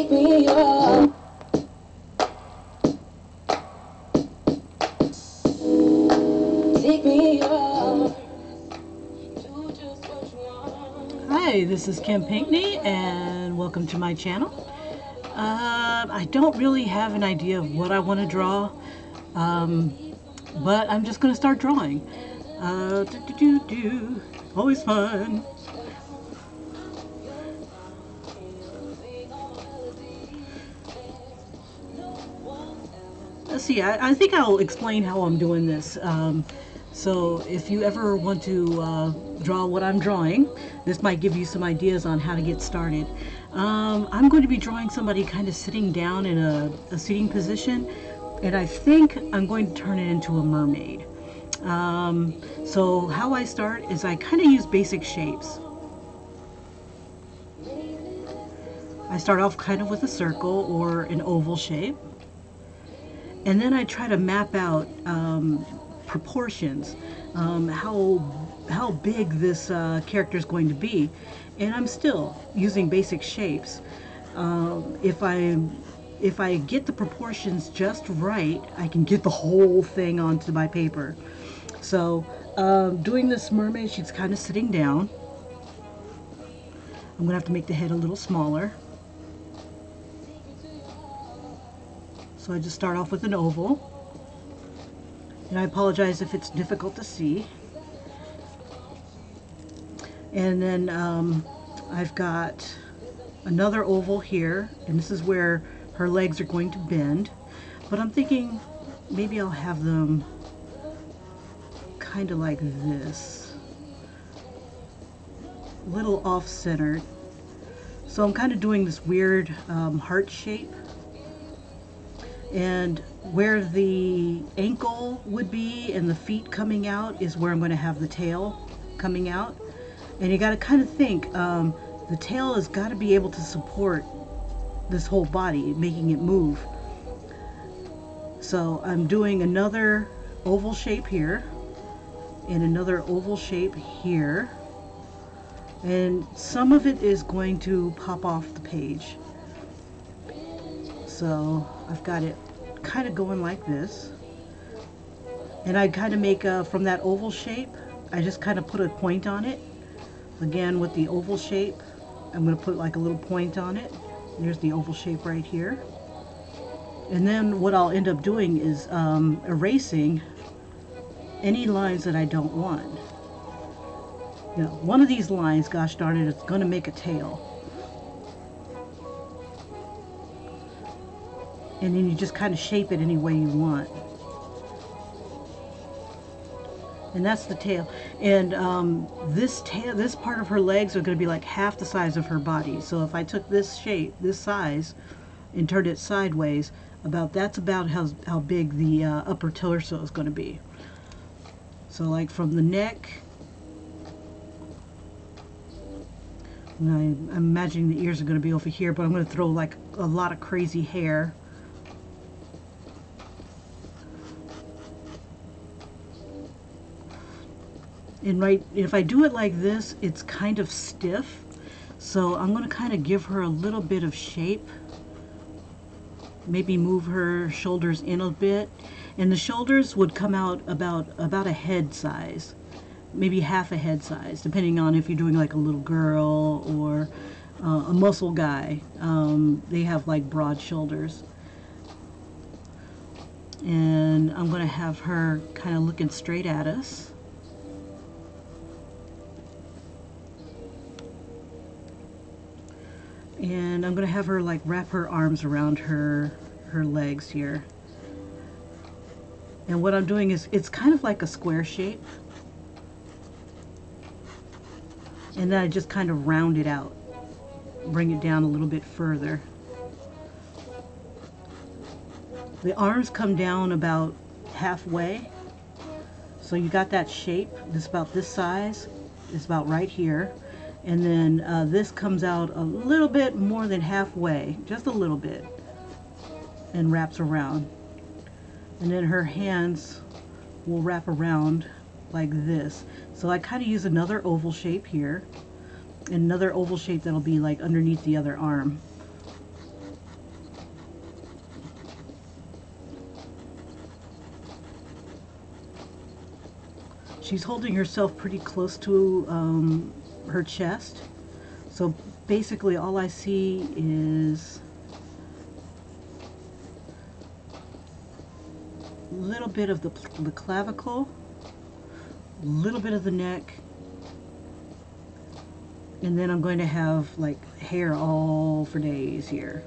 Take me on. Take me on. Do just what you want. Hi, this is Kim Pinkney and welcome to my channel. I don't really have an idea of what I want to draw, but I'm just going to start drawing. Always fun. Let's see, I think I'll explain how I'm doing this. So if you ever want to draw what I'm drawing, this might give you some ideas on how to get started. I'm going to be drawing somebody kind of sitting down in a seating position, and I think I'm going to turn it into a mermaid. So how I start is I kind of use basic shapes. I start off kind of with a circle or an oval shape, and then I try to map out proportions, how big this character is going to be, and I'm still using basic shapes. If I get the proportions just right, I can get the whole thing onto my paper. So doing this mermaid, she's kind of sitting down. I'm gonna have to make the head a little smaller. So I just start off with an oval. And I apologize if it's difficult to see. And then I've got another oval here, and this is where her legs are going to bend. But I'm thinking maybe I'll have them kind of like this, a little off-centered. So I'm kind of doing this weird heart shape. And where the ankle would be and the feet coming out is where I'm going to have the tail coming out. And you got to kind of think, the tail has got to be able to support this whole body, making it move. So I'm doing another oval shape here and another oval shape here. And some of it is going to pop off the page. So I've got it kind of going like this, and I kind of make from that oval shape, I just kind of put a point on it. Again, with the oval shape, I'm going to put like a little point on it. There's the oval shape right here. And then what I'll end up doing is erasing any lines that I don't want. You know, one of these lines, gosh darn it, it's going to make a tail. And then you just kind of shape it any way you want. And that's the tail. And this part of her legs are going to be like half the size of her body. So if I took this shape, this size, and turned it sideways, that's about how big the upper torso is going to be. So like from the neck, and I'm imagining the ears are going to be over here, but I'm going to throw like a lot of crazy hair. And if I do it like this, it's kind of stiff. So I'm going to kind of give her a little bit of shape. Maybe move her shoulders in a bit. And the shoulders would come out about a head size. Maybe half a head size, depending on if you're doing like a little girl or a muscle guy. They have like broad shoulders. And I'm going to have her kind of looking straight at us. And I'm going to have her like wrap her arms around her legs here. And what I'm doing is, it's kind of like a square shape. And then I just kind of round it out. Bring it down a little bit further. The arms come down about halfway. So you got that shape. It's about this size. It's about right here. And then this comes out a little bit more than halfway, just a little bit, and wraps around. And then her hands will wrap around like this. So I kind of use another oval shape here, and another oval shape that'll be like underneath the other arm. She's holding herself pretty close to her chest. So basically all I see is a little bit of the clavicle, a little bit of the neck, and then I'm going to have like hair all for days here.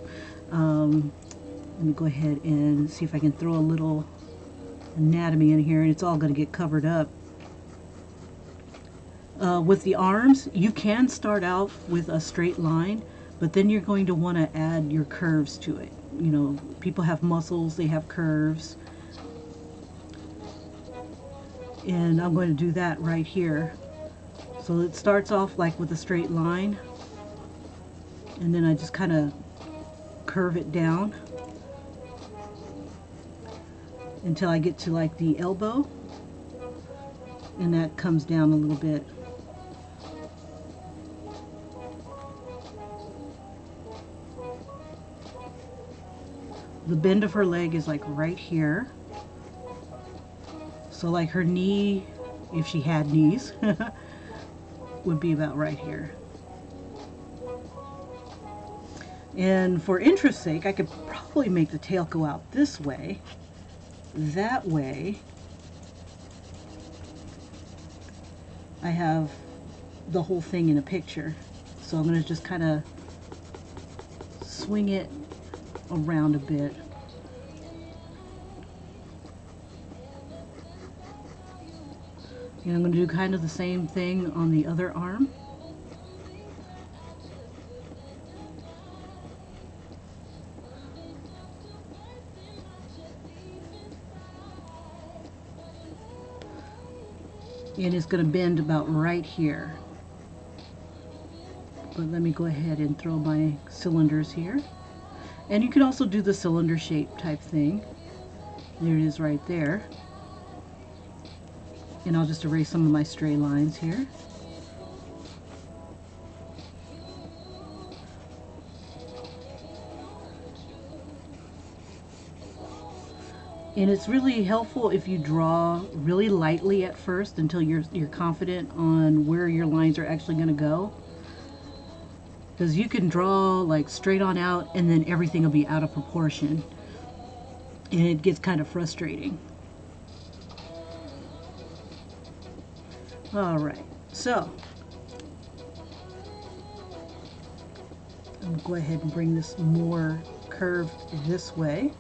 Let me go ahead and see if I can throw a little anatomy in here, and it's all going to get covered up. With the arms, you can start out with a straight line, but then you're going to want to add your curves to it. You know, people have muscles, they have curves. And I'm going to do that right here. So it starts off like with a straight line, and then I just kind of curve it down until I get to like the elbow, and that comes down a little bit. The bend of her leg is like right here. So like her knee, if she had knees, would be about right here. And for interest's sake, I could probably make the tail go out this way. That way, I have the whole thing in a picture. So I'm going to just kind of swing it around a bit. And I'm going to do kind of the same thing on the other arm. And it's going to bend about right here. But let me go ahead and throw my cylinders here. And you can also do the cylinder shape type thing. There it is right there. And I'll just erase some of my stray lines here. And it's really helpful if you draw really lightly at first until you're confident on where your lines are actually going to go. Because you can draw like straight on out and then everything will be out of proportion. And it gets kind of frustrating. Alright, so I'm going to go ahead and bring this more curved this way.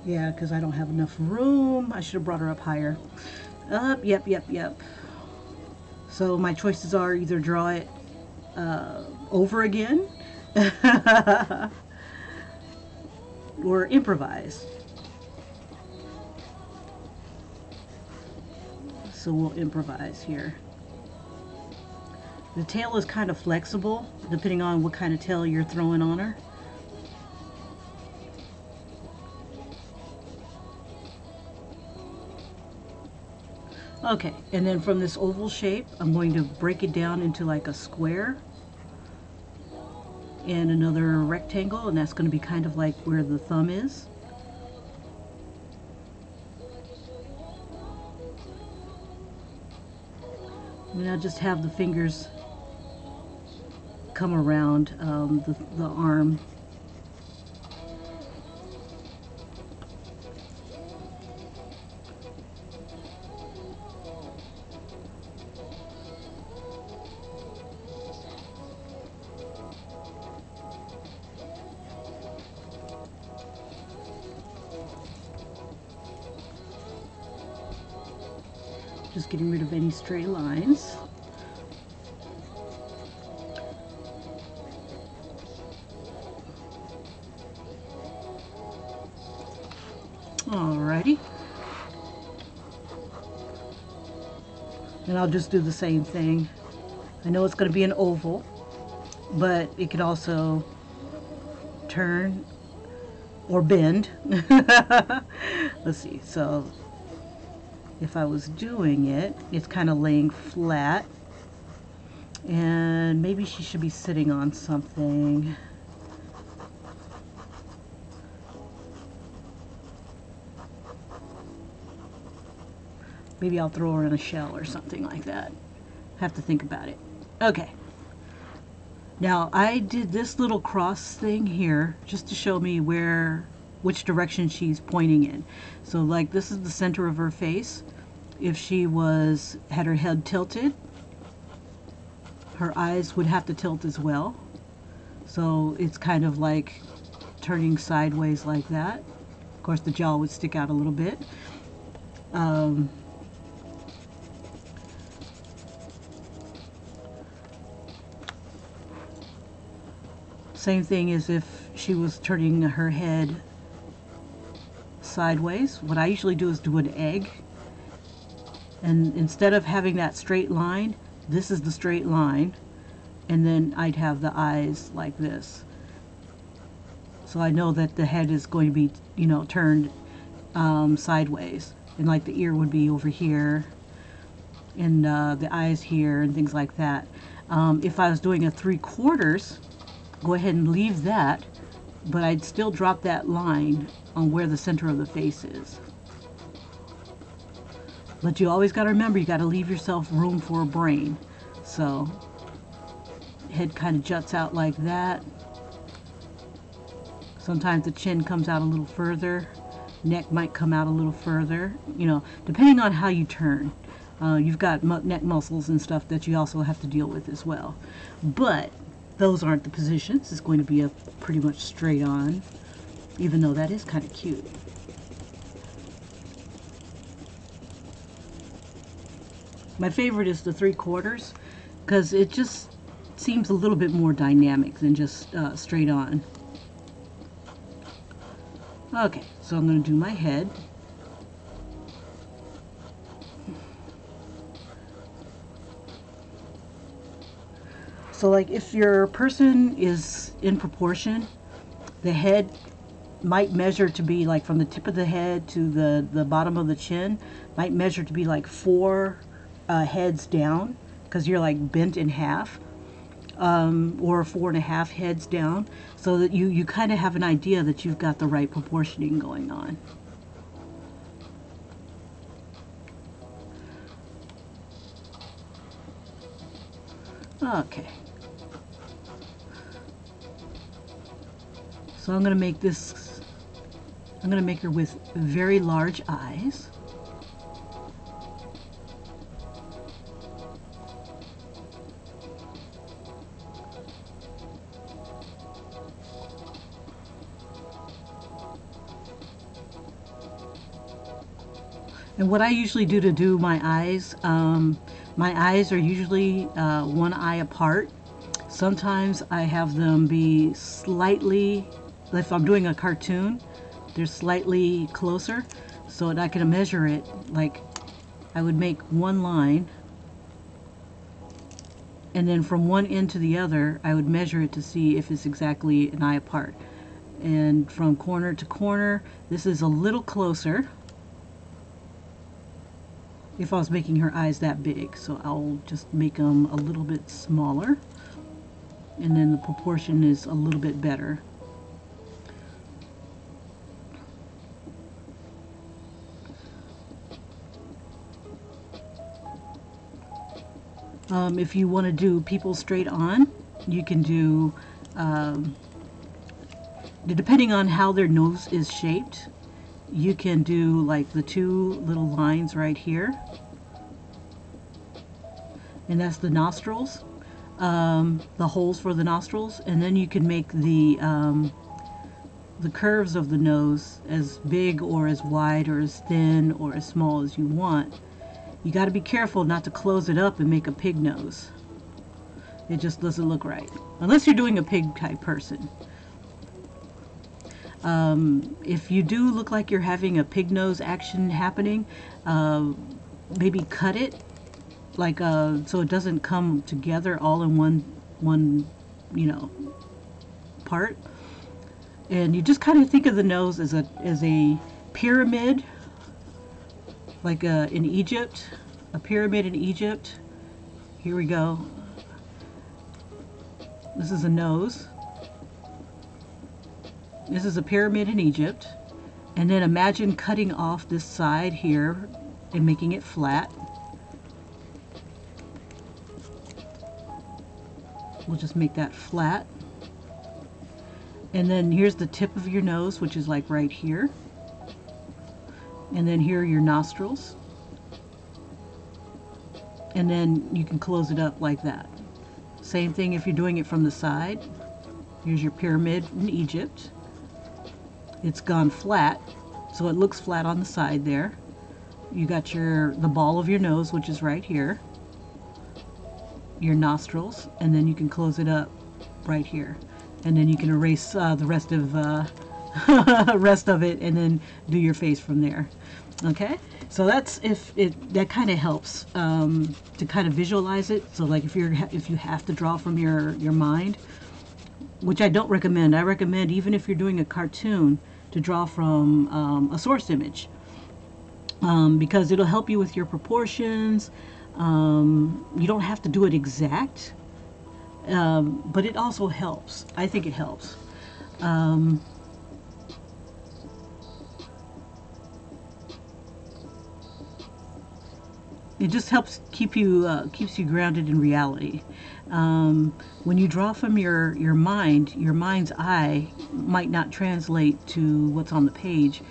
Yeah, because I don't have enough room. I should have brought her up higher. Yep. So my choices are either draw it over again or improvise. So we'll improvise here. The tail is kind of flexible depending on what kind of tail you're throwing on her. Okay, and then from this oval shape, I'm going to break it down into like a square and another rectangle, and that's going to be kind of like where the thumb is. And I'll just have the fingers come around the arm. Just getting rid of any stray lines. Alrighty. And I'll just do the same thing. I know it's going to be an oval, but it could also turn or bend. Let's see. So if I was doing it. It's kind of laying flat, and maybe she should be sitting on something. Maybe I'll throw her in a shell or something like that. Have to think about it. Okay. Now I did this little cross thing here just to show me which direction she's pointing in. So like this is the center of her face. If she had her head tilted, her eyes would have to tilt as well. So it's kind of like turning sideways like that. Of course the jaw would stick out a little bit. Same thing as if she was turning her head sideways. What I usually do is do an egg. And instead of having that straight line, this is the straight line. And then I'd have the eyes like this. So I know that the head is going to be, turned sideways. And like the ear would be over here. And the eyes here and things like that. If I was doing a 3/4, go ahead and leave that, but I'd still drop that line on where the center of the face is. But you always got to remember, you got to leave yourself room for a brain. So head kind of juts out like that. Sometimes the chin comes out a little further. Neck might come out a little further, depending on how you turn. You've got neck muscles and stuff that you also have to deal with as well. But those aren't the positions. It's going to be a pretty much straight on, even though that is kind of cute. My favorite is the 3/4 because it just seems a little bit more dynamic than just straight on. Okay, so I'm going to do my head. So like if your person is in proportion, the head might measure to be like from the tip of the head to the bottom of the chin, might measure to be like 4 heads down because you're like bent in half, or 4.5 heads down, so that you kind of have an idea that you've got the right proportioning going on. Okay. So I'm going to make her with very large eyes. And what I usually do to do my eyes are usually one eye apart. Sometimes I have them be slightly, if I'm doing a cartoon, they're slightly closer, so that I can measure it. Like I would make one line, and then from one end to the other, I would measure it to see if it's exactly an eye apart. And from corner to corner, this is a little closer. If I was making her eyes that big, so I'll just make them a little bit smaller, and then the proportion is a little bit better. If you want to do people straight on, you can do, depending on how their nose is shaped, you can do like the 2 little lines right here, and that's the nostrils, the holes for the nostrils, and then you can make the curves of the nose as big or as wide or as thin or as small as you want. You got to be careful not to close it up and make a pig nose. It just doesn't look right, unless you're doing a pig type person. If you do look like you're having a pig nose action happening, maybe cut it like so it doesn't come together all in one part. And you just kind of think of the nose as a pyramid like in Egypt, a pyramid in Egypt. Here we go. This is a nose. This is a pyramid in Egypt. And then imagine cutting off this side here and making it flat. We'll just make that flat. And then here's the tip of your nose, which is like right here. And then here are your nostrils. And then you can close it up like that. Same thing if you're doing it from the side. Here's your pyramid in Egypt. It's gone flat, so it looks flat on the side there. You got the ball of your nose, which is right here. Your nostrils, and then you can close it up right here. And then you can erase the rest of it, and then do your face from there. Okay, so that's that kind of helps to kind of visualize it. So like if you have to draw from your mind, which I don't recommend. I recommend even if you're doing a cartoon to draw from a source image, because it'll help you with your proportions. You don't have to do it exact, but it also helps. I think it helps. It just helps keeps you grounded in reality. When you draw from your mind's eye might not translate to what's on the page,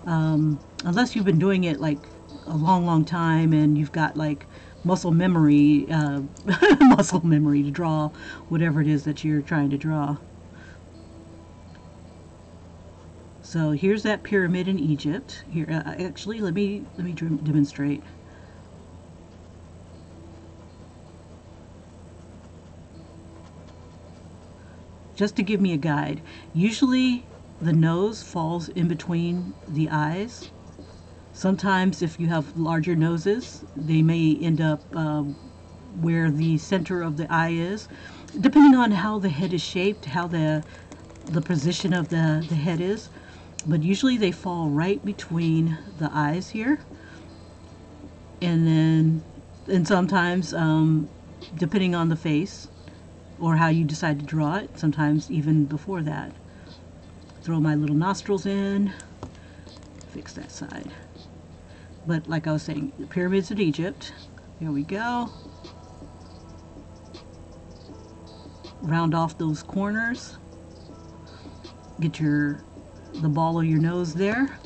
unless you've been doing it like a long time and you've got like muscle memory to draw whatever it is that you're trying to draw. So here's that pyramid in Egypt. Here, actually, let me demonstrate. Just to give me a guide. Usually the nose falls in between the eyes. Sometimes if you have larger noses, they may end up where the center of the eye is, depending on how the head is shaped, how the position of the head is. But usually they fall right between the eyes here. And sometimes, depending on the face, or how you decide to draw it, sometimes even before that. Throw my little nostrils in, fix that side. But like I was saying, the pyramids of Egypt, here we go. Round off those corners, get the ball of your nose there,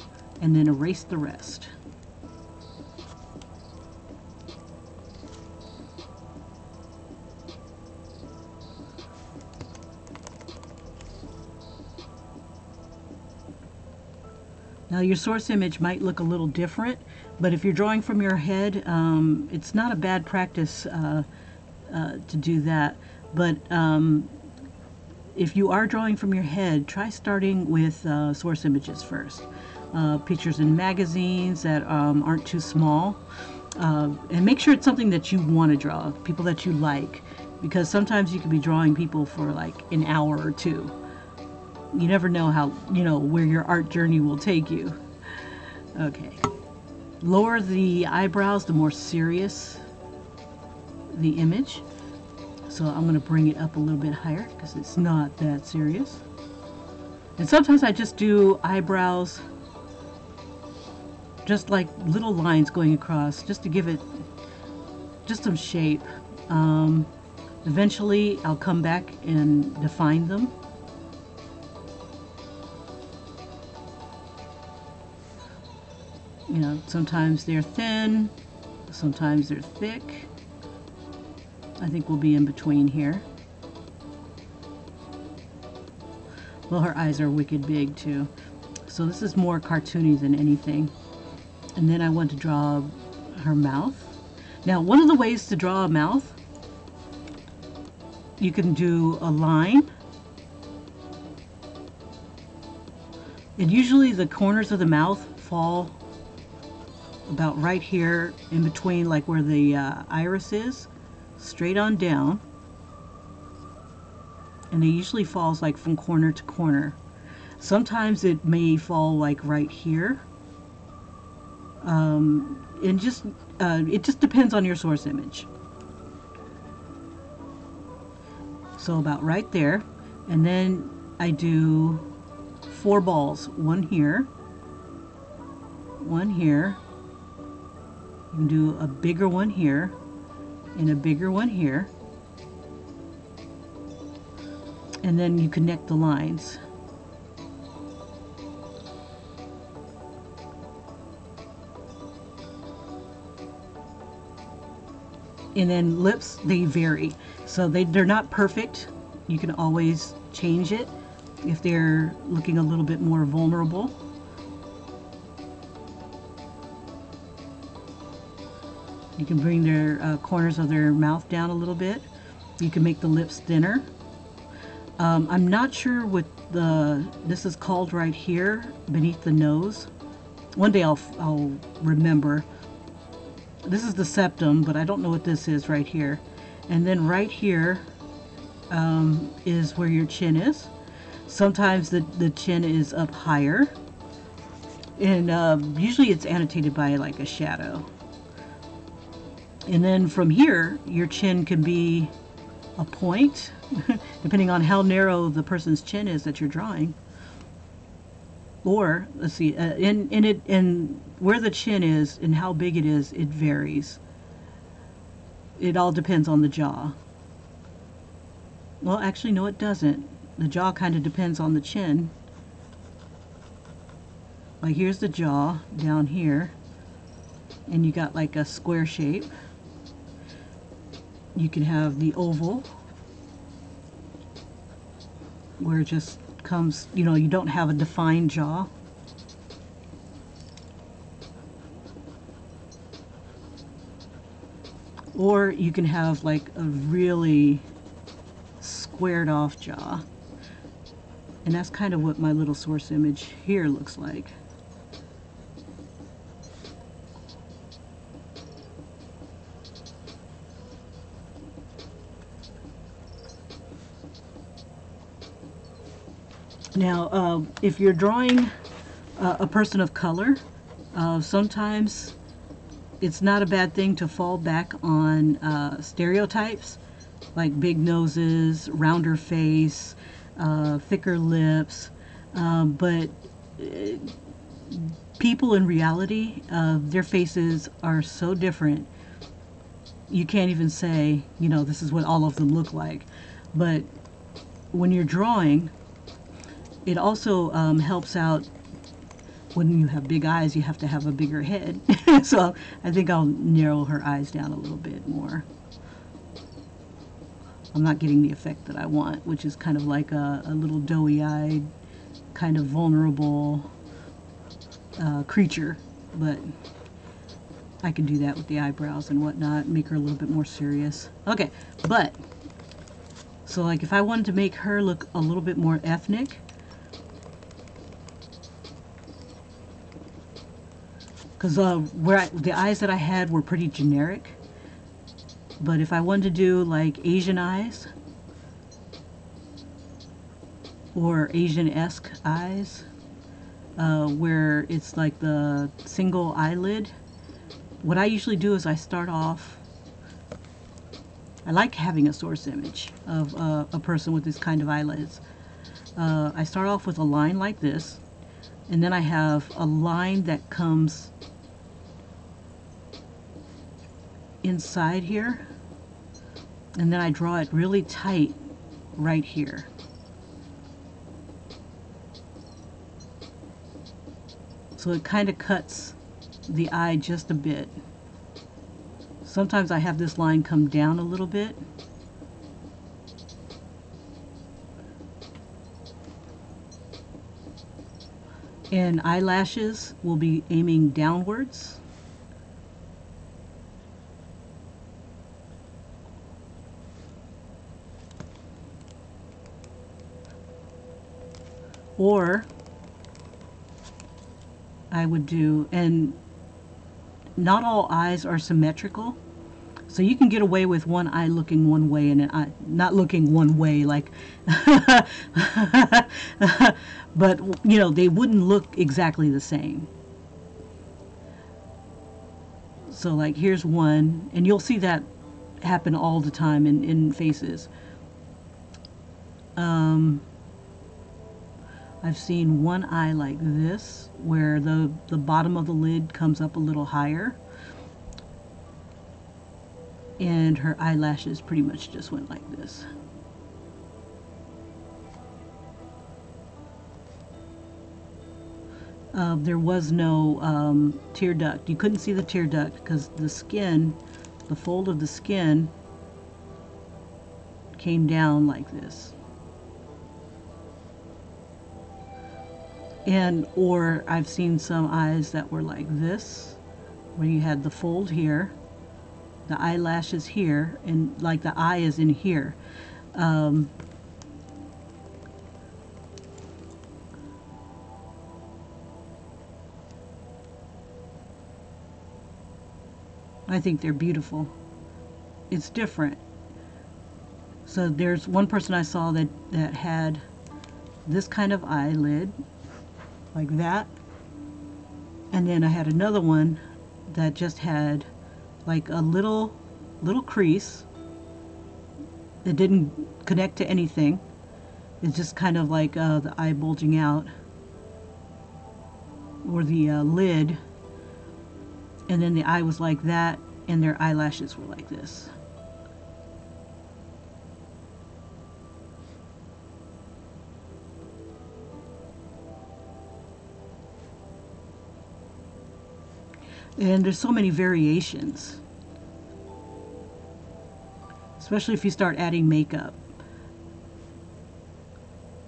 and then erase the rest. Now your source image might look a little different, but if you're drawing from your head, it's not a bad practice to do that. But if you are drawing from your head, try starting with source images first. Pictures in magazines that aren't too small. And make sure it's something that you want to draw, people that you like, because sometimes you can be drawing people for like an hour or two. You never know where your art journey will take you. Okay. Lower the eyebrows, the more serious the image. So I'm going to bring it up a little bit higher because it's not that serious. And sometimes I just do eyebrows, just like little lines going across, just to give it just some shape. Eventually I'll come back and define them. You know, sometimes they're thin, sometimes they're thick. I think we'll be in between here. Well, her eyes are wicked big too. So this is more cartoony than anything. And then I want to draw her mouth. Now, one of the ways to draw a mouth, you can do a line. And usually the corners of the mouth fall about right here in between, like where the iris is, straight on down. And it usually falls like from corner to corner. Sometimes it may fall like right here. and just it just depends on your source image. So about right there, and then I do 4 balls, one here, one here. You can do a bigger one here and a bigger one here, and then you connect the lines. And then lips, they vary, so they're not perfect. You can always change it if they're looking a little bit more vulnerable. You can bring their corners of their mouth down a little bit. You can make the lips thinner. I'm not sure what this is called right here beneath the nose. One day I'll remember. This is the septum, but I don't know what this is right here. And then right here is where your chin is. Sometimes the chin is up higher, and usually it's annotated by like a shadow. And then from here, your chin can be a point, depending on how narrow the person's chin is that you're drawing. Or let's see, in where the chin is and how big it is, it varies. It all depends on the jaw. Well, actually, no, it doesn't. The jaw kind of depends on the chin. Like here's the jaw down here, and you got like a square shape. You can have the oval, where it just comes, you know, you don't have a defined jaw. Or you can have like a really squared off jaw. And that's kind of what my little source image here looks like. Now, if you're drawing a person of color, sometimes it's not a bad thing to fall back on stereotypes, like big noses, rounder face, thicker lips, but people in reality, their faces are so different. You can't even say, you know, this is what all of them look like. But when you're drawing, it also helps out. When you have big eyes, you have to have a bigger head. So I think I'll narrow her eyes down a little bit more. I'm not getting the effect that I want, which is kind of like a little doughy-eyed, kind of vulnerable creature. But I can do that with the eyebrows and whatnot, make her a little bit more serious. Okay, but, so like if I wanted to make her look a little bit more ethnic, because the eyes that I had were pretty generic. But if I wanted to do like Asian eyes or Asian-esque eyes, where it's like the single eyelid, what I usually do is I start off, I like having a source image of a person with this kind of eyelids. I start off with a line like this, and then I have a line that comes inside here, and then I draw it really tight right here. So it kind of cuts the eye just a bit. Sometimes I have this line come down a little bit. And eyelashes will be aiming downwards. Or I would do, and not all eyes are symmetrical, so you can get away with one eye looking one way and an eye not looking one way, like but you know, they wouldn't look exactly the same. So like here's one, and you'll see that happen all the time in faces. I've seen one eye like this, where the bottom of the lid comes up a little higher, and her eyelashes pretty much just went like this. There was no tear duct. You couldn't see the tear duct because the skin, the fold of the skin came down like this. And or I've seen some eyes that were like this, where you had the fold here, the eyelashes here, and like the eye is in here. I think they're beautiful. It's different. So there's one person I saw that had this kind of eyelid, like that. And then I had another one that just had like a little crease. It didn't connect to anything. It's just kind of like the eye bulging out, or the lid. And then the eye was like that, and their eyelashes were like this. And there's so many variations, especially if you start adding makeup.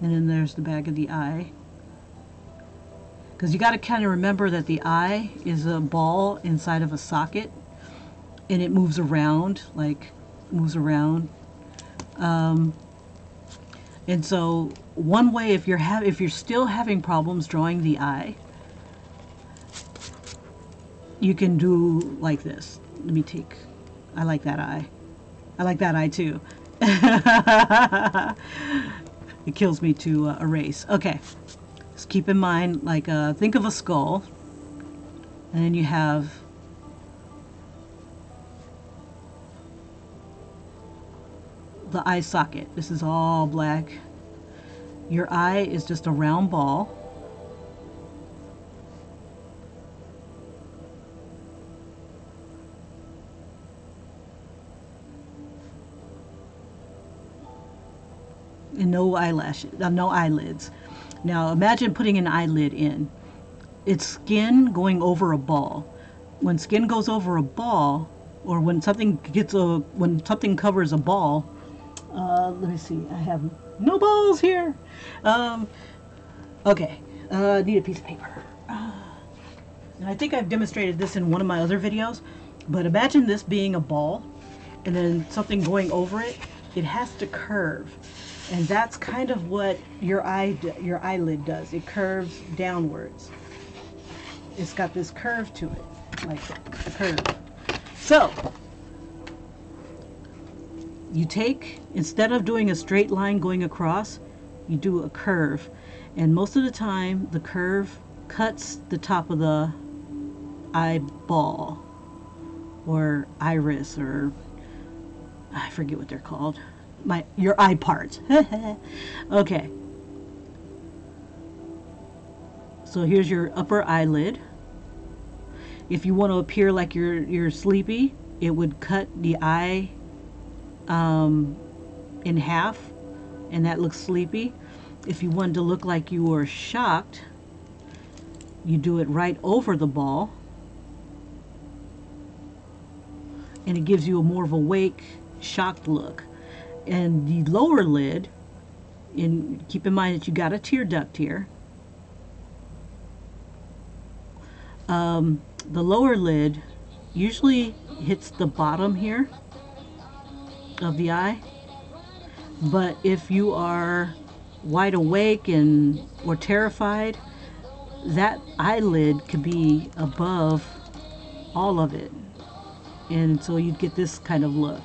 And then there's the back of the eye. Because you got to kind of remember that the eye is a ball inside of a socket, and it moves around, and so one way, if you're still having problems drawing the eye, you can do like this. Let me take, I like that eye. I like that eye too. It kills me to erase. Okay. Just keep in mind, like, think of a skull, and then you have the eye socket. This is all black. Your eye is just a round ball. And no eyelashes, no eyelids. Now imagine putting an eyelid in. It's skin going over a ball. When skin goes over a ball, or when something covers a ball, let me see, I have no balls here. Okay, need a piece of paper. And I think I've demonstrated this in one of my other videos, but imagine this being a ball, and then something going over it. It has to curve. And that's kind of what your eyelid does. It curves downwards. It's got this curve to it, like a curve. So, you take, instead of doing a straight line going across, you do a curve. And most of the time, the curve cuts the top of the eyeball, or iris, or I forget what they're called. Your eye parts. Okay. So here's your upper eyelid. If you want to appear like you're sleepy, it would cut the eye in half, and that looks sleepy. If you wanted to look like you were shocked, you do it right over the ball, and it gives you a more of awake, shocked look. And the lower lid, keep in mind that you got a tear duct here. The lower lid usually hits the bottom here of the eye, but if you are wide awake or terrified, that eyelid could be above all of it, and so you'd get this kind of look.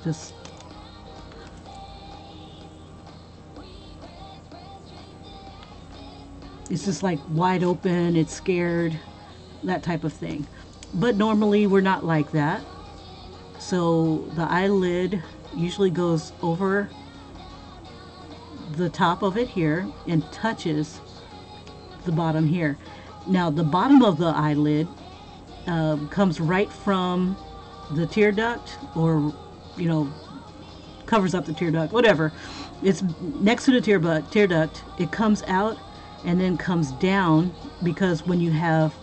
Just it's just like wide open, it's scared, that type of thing. But normally we're not like that. So the eyelid usually goes over the top of it here and touches the bottom here. Now the bottom of the eyelid comes right from the tear duct, or covers up the tear duct, whatever. It's next to the tear duct. It comes out and then comes down, because when you have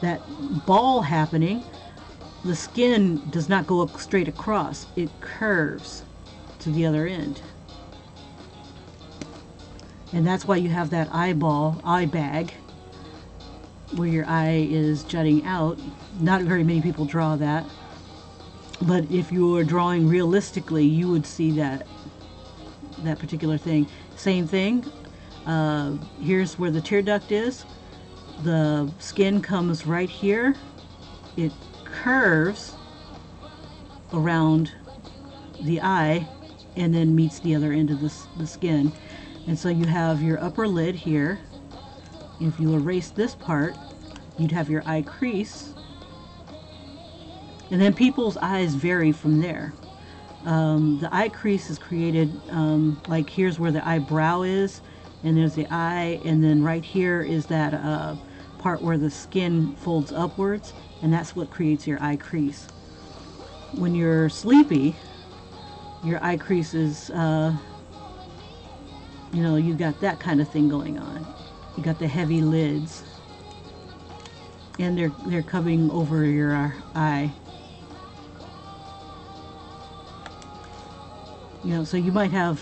that ball happening, the skin does not go up straight across. It curves to the other end. And that's why you have that eye bag, where your eye is jutting out. Not very many people draw that. But if you were drawing realistically, you would see that particular thing. Same thing. Here's where the tear duct is. The skin comes right here. It curves around the eye and then meets the other end of the skin. And so you have your upper lid here. If you erase this part, you'd have your eye crease. And then people's eyes vary from there. The eye crease is created, like here's where the eyebrow is, and there's the eye, and then right here is that part where the skin folds upwards, and that's what creates your eye crease. When you're sleepy, your eye crease is, you got that kind of thing going on. You got the heavy lids, and they're coming over your eye. So you might have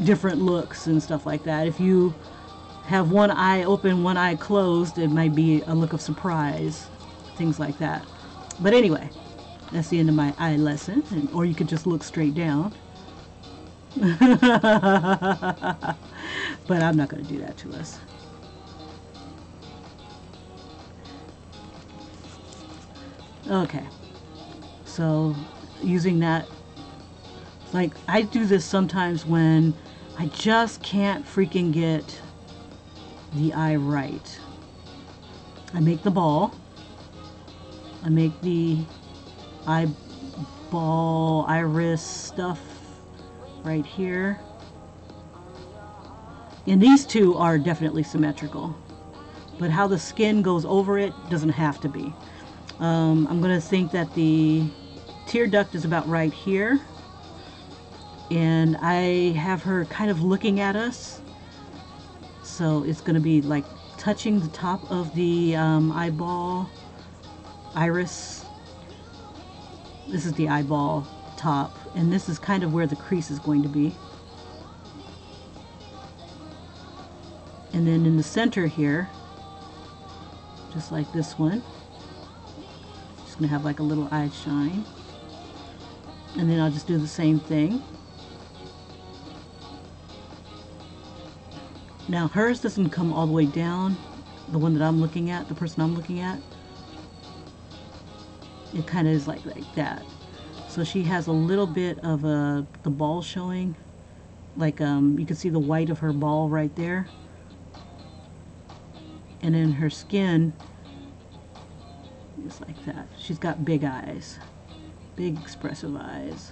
different looks and stuff like that. If you have one eye open, one eye closed, it might be a look of surprise, things like that. But anyway, that's the end of my eye lesson. Or you could just look straight down. But I'm not going to do that to us. Okay, so using that, like I do this sometimes when I just can't freaking get the eye right. I make the ball. I make the eyeball, iris stuff right here. And these two are definitely symmetrical. But how the skin goes over it doesn't have to be. I'm going to think that the tear duct is about right here. And I have her kind of looking at us. So it's going to be like touching the top of the eyeball, iris. This is the eyeball top. And this is kind of where the crease is going to be. And then in the center here, just like this one, just going to have like a little eye shine. And then I'll just do the same thing. Now hers doesn't come all the way down, the one that I'm looking at, the person I'm looking at. It kind of is like that. So she has a little bit of the ball showing, like you can see the white of her ball right there. And then her skin is like that. She's got big eyes, big expressive eyes.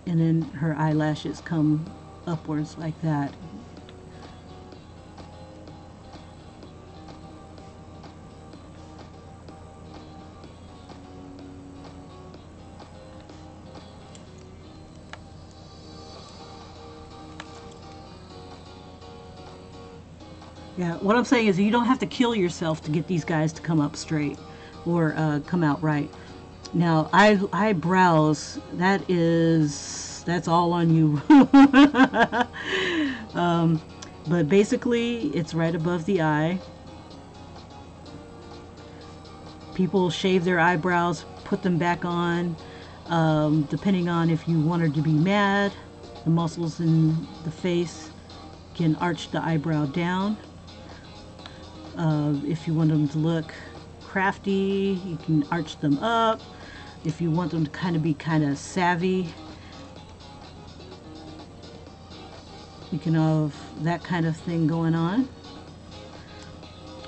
And then her eyelashes come upwards like that. Yeah, what I'm saying is you don't have to kill yourself to get these guys to come up straight or come out right. Now, eyebrows, that's all on you. But basically, it's right above the eye. People shave their eyebrows, put them back on, depending on if you want her to be mad. The muscles in the face can arch the eyebrow down. If you want them to look crafty, you can arch them up. If you want them to be kind of savvy, you can have that kind of thing going on.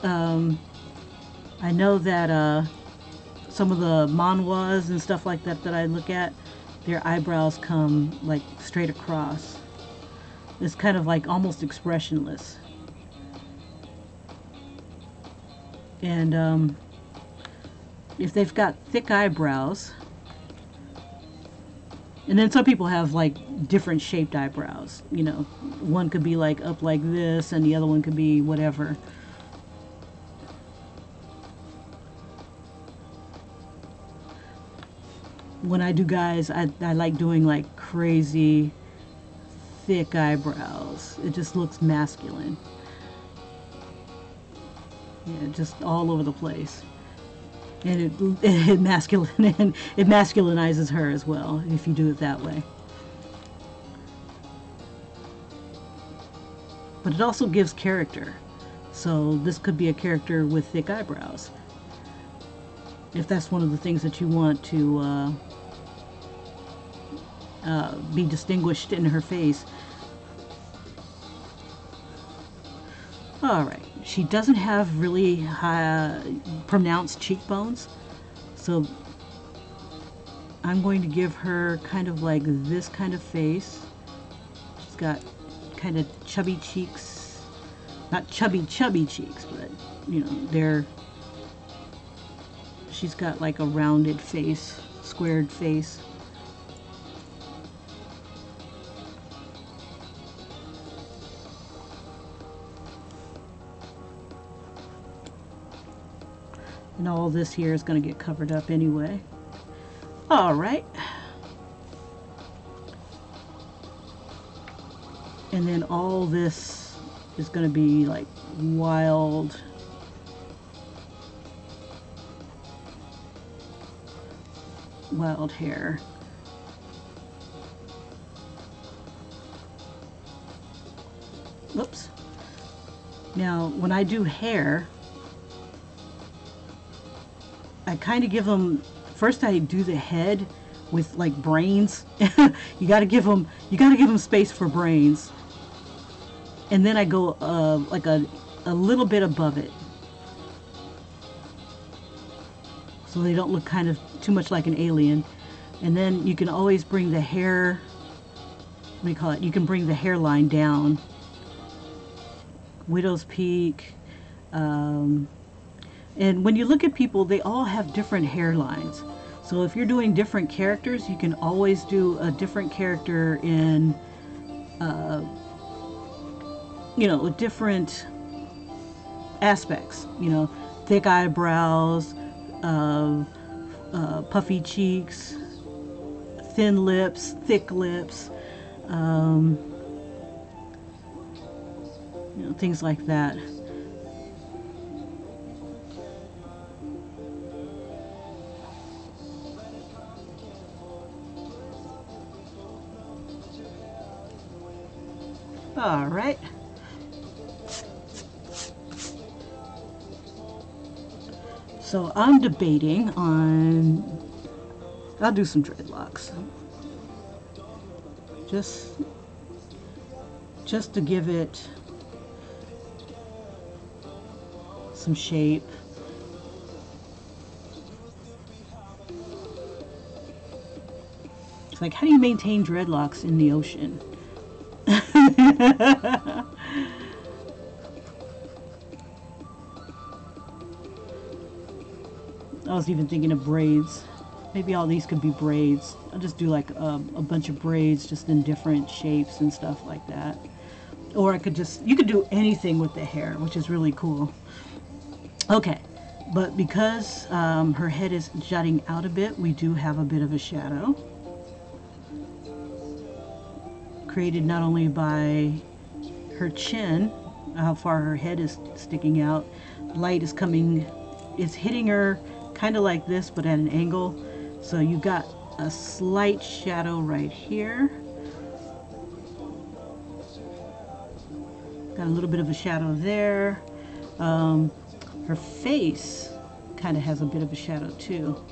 I know that some of the manhwas and stuff like that that I look at, their eyebrows come like straight across. It's kind of like almost expressionless. And if they've got thick eyebrows, and then some people have like different shaped eyebrows. You know, one could be like up like this, and the other one could be whatever. When I do guys, I like doing like crazy thick eyebrows. It just looks masculine. Yeah, just all over the place. And it masculinizes her as well if you do it that way. But it also gives character. So this could be a character with thick eyebrows, if that's one of the things that you want to be distinguished in her face. All right, she doesn't have really high, pronounced cheekbones, so I'm going to give her kind of like this kind of face. She's got kind of chubby cheeks, not chubby cheeks, but you know, she's got like a rounded face, squared face. And all this here is going to get covered up anyway. All right. And then all this is going to be like wild hair. Whoops. Now, when I do hair, I kind of give them, first I do the head with like brains. you got to give them space for brains. And then I go like a little bit above it, so they don't look kind of too much like an alien. And then you can always bring the hair, what do you call it? You can bring the hairline down. Widow's peak. And when you look at people, they all have different hairlines. So if you're doing different characters, you can always do a different character in, you know, different aspects. You know, thick eyebrows, puffy cheeks, thin lips, thick lips, you know, things like that. All right. So I'm debating on, I'll do some dreadlocks. Just to give it some shape. It's like, how do you maintain dreadlocks in the ocean? I was even thinking of braids. Maybe all these could be braids. I'll just do like a bunch of braids just in different shapes and stuff like that. Or I could just, you could do anything with the hair, which is really cool. Okay, but because her head is jutting out a bit, we do have a bit of a shadow. Created not only by her chin, how far her head is sticking out, light is coming, it's hitting her kind of like this, but at an angle. So you got a slight shadow right here. Got a little bit of a shadow there. Her face kind of has a bit of a shadow too.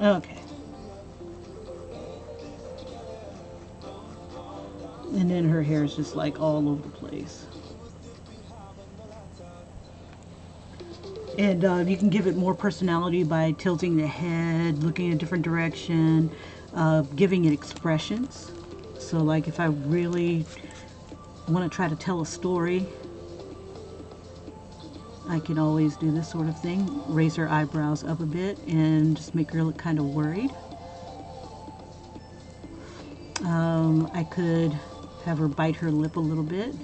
Okay. And then her hair is just like all over the place. And you can give it more personality by tilting the head, looking in a different direction, giving it expressions. So like if I really want to try to tell a story, I can always do this sort of thing. Raise her eyebrows up a bit and just make her look kind of worried. I could have her bite her lip a little bit.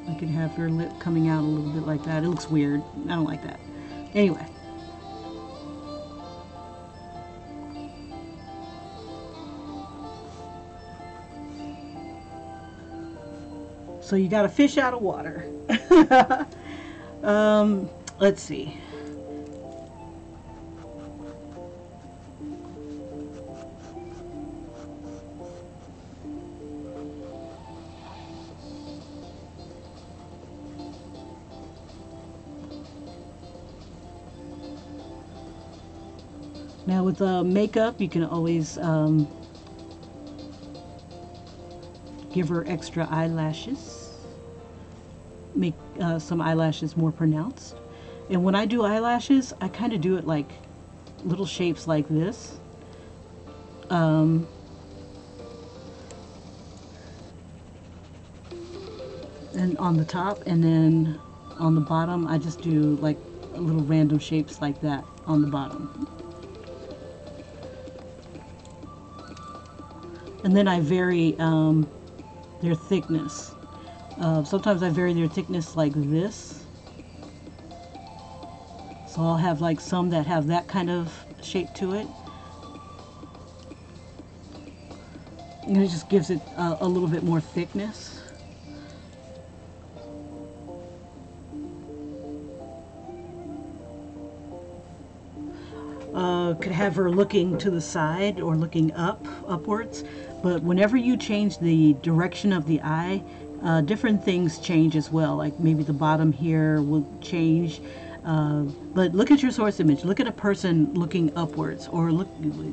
I could have her lip coming out a little bit like that. It looks weird. I don't like that. Anyway. So you got a fish out of water. Let's see. Now with makeup, you can always give her extra eyelashes. Make some eyelashes more pronounced. And when I do eyelashes, I kind of do it like little shapes like this. And on the top, and then on the bottom, I just do like little random shapes like that on the bottom. And then I vary their thickness. Sometimes I vary their thickness like this. So I'll have like some that have that kind of shape to it. And it just gives it a little bit more thickness. Could have her looking to the side or looking upwards. But whenever you change the direction of the eye, different things change as well. Like maybe the bottom here will change. But look at your source image. Look at a person looking upwards, or look.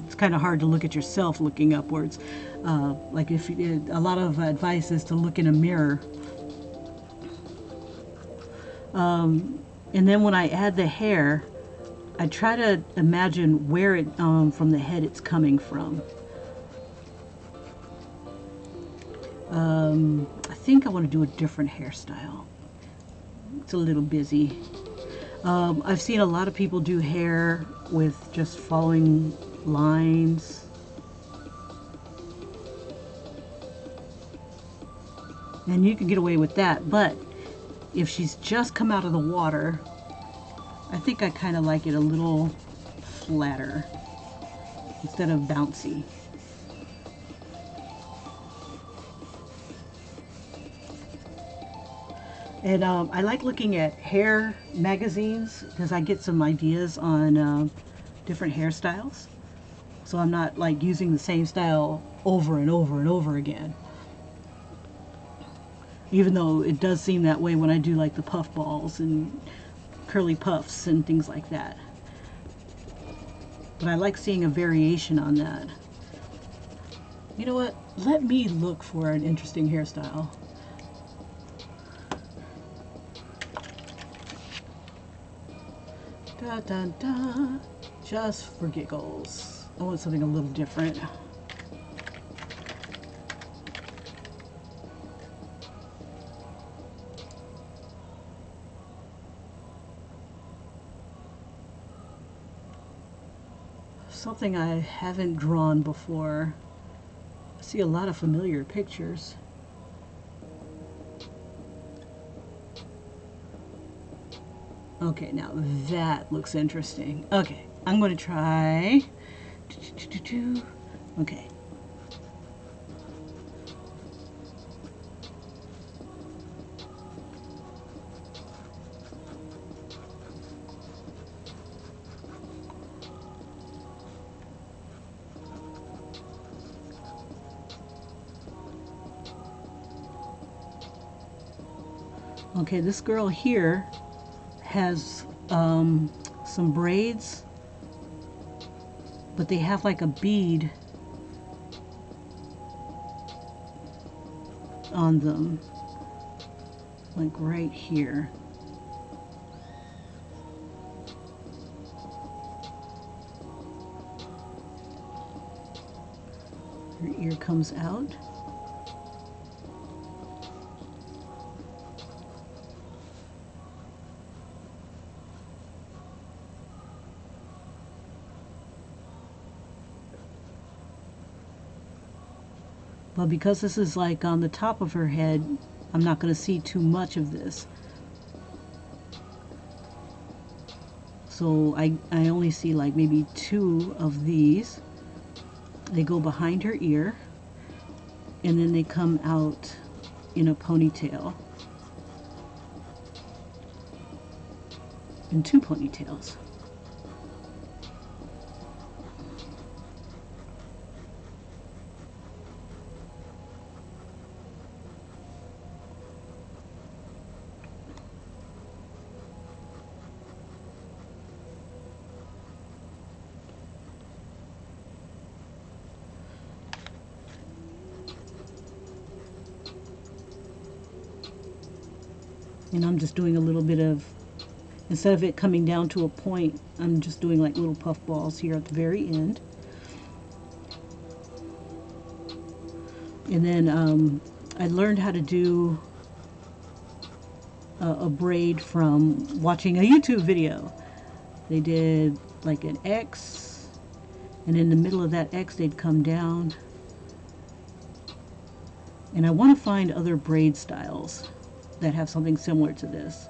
It's kind of hard to look at yourself looking upwards. Like if a lot of advice is to look in a mirror. And then when I add the hair, I try to imagine where it from the head it's coming from. I think I want to do a different hairstyle. It's a little busy. I've seen a lot of people do hair with just following lines. And you can get away with that, but if she's just come out of the water, I think I kind of like it a little flatter instead of bouncy. And I like looking at hair magazines because I get some ideas on different hairstyles. So I'm not like using the same style over and over and over again. Even though it does seem that way when I do like the puff balls and curly puffs and things like that. But I like seeing a variation on that. You know what? Let me look for an interesting hairstyle. Da da da. Just for giggles. I want something a little different. Something I haven't drawn before. I see a lot of familiar pictures. Okay, now that looks interesting. Okay, I'm going to try. Okay. Okay, this girl here has some braids, but they have like a bead on them, like right here. Her ear comes out. But because this is like on the top of her head, I'm not going to see too much of this. So I only see like maybe 2 of these. They go behind her ear, and then they come out in a ponytail, in 2 ponytails. And I'm just doing a little bit of, instead of it coming down to a point, I'm just doing like little puff balls here at the very end. And then I learned how to do a braid from watching a YouTube video. They did like an X, and in the middle of that X they'd come down. And I want to find other braid styles that have something similar to this.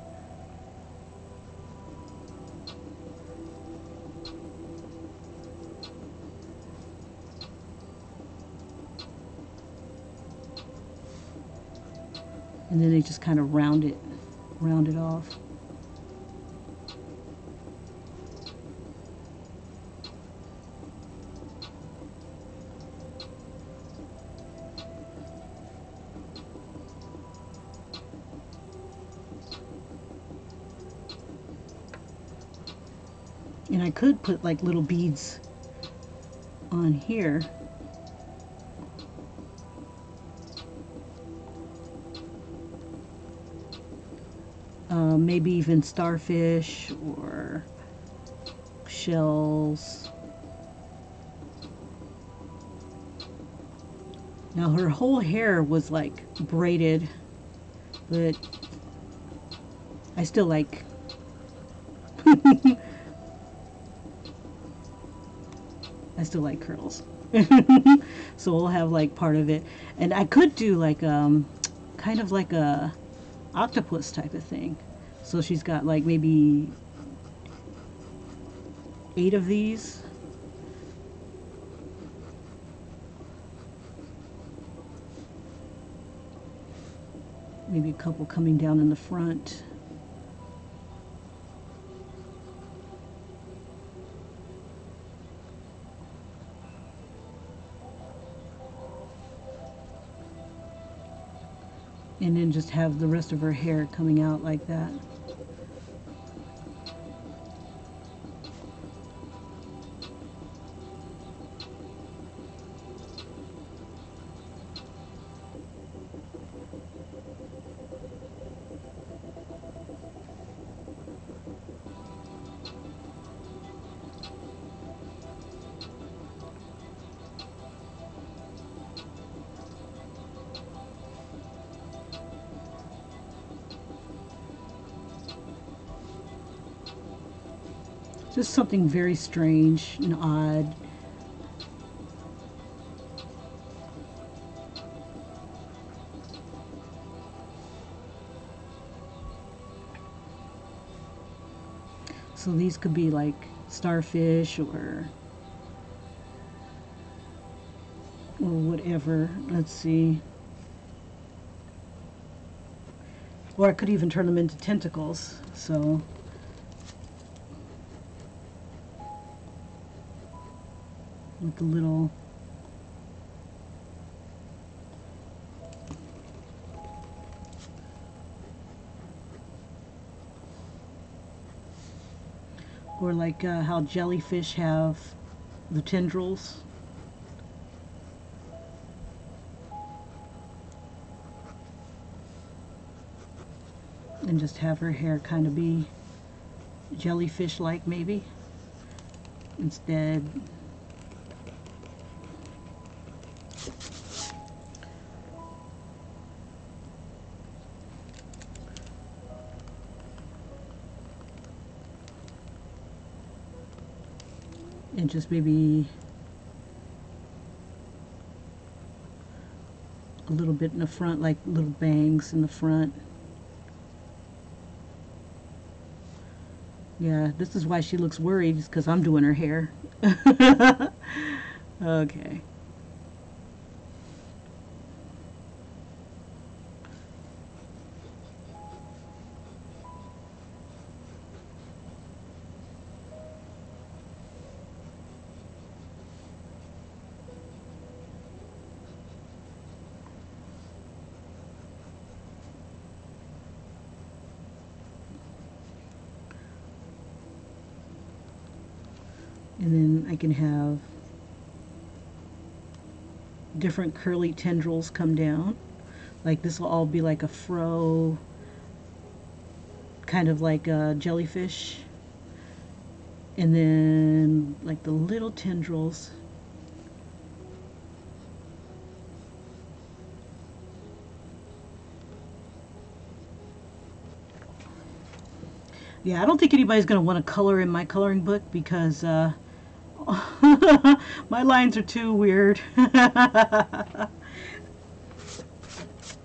And then they just kind of round it off. And I could put like little beads on here. Maybe even starfish or shells. Now her whole hair was like braided, but I still like I still like curls. So we'll have like part of it. And I could do like kind of like a octopus type of thing. So she's got like maybe 8 of these. Maybe a couple coming down in the front. And then just have the rest of her hair coming out like that. Just something very strange and odd. So these could be like starfish or whatever. Let's see. Or I could even turn them into tentacles. So with the little Or like how jellyfish have the tendrils. And just have her hair kind of be jellyfish-like maybe. Instead, and just maybe a little bit in the front, like little bangs in the front. Yeah, this is why she looks worried, is because I'm doing her hair. Okay. And then I can have different curly tendrils come down. Like this will all be like a fro, kind of like a jellyfish. And then like the little tendrils. Yeah, I don't think anybody's going to want to color in my coloring book because my lines are too weird.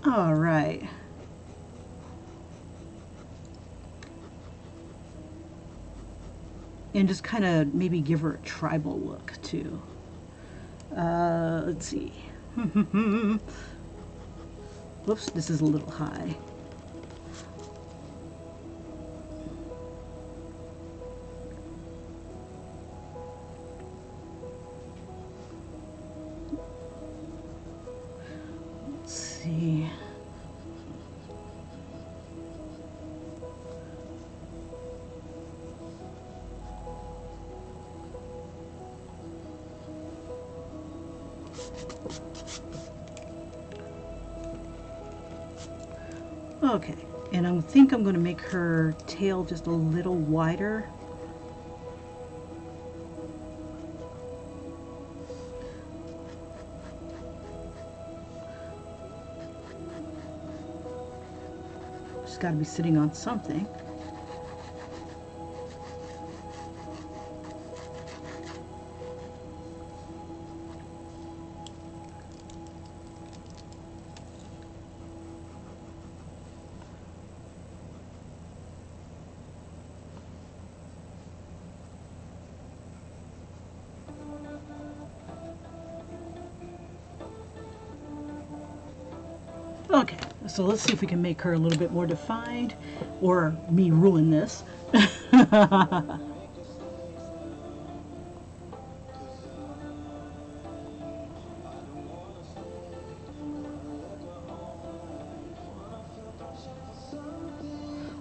All right. And just kind of maybe give her a tribal look too. Let's see. Whoops, this is a little high. Let's see. Okay, and I think I'm going to make her tail just a little wider. She's got to be sitting on something. Okay, so let's see if we can make her a little bit more defined, or me ruin this.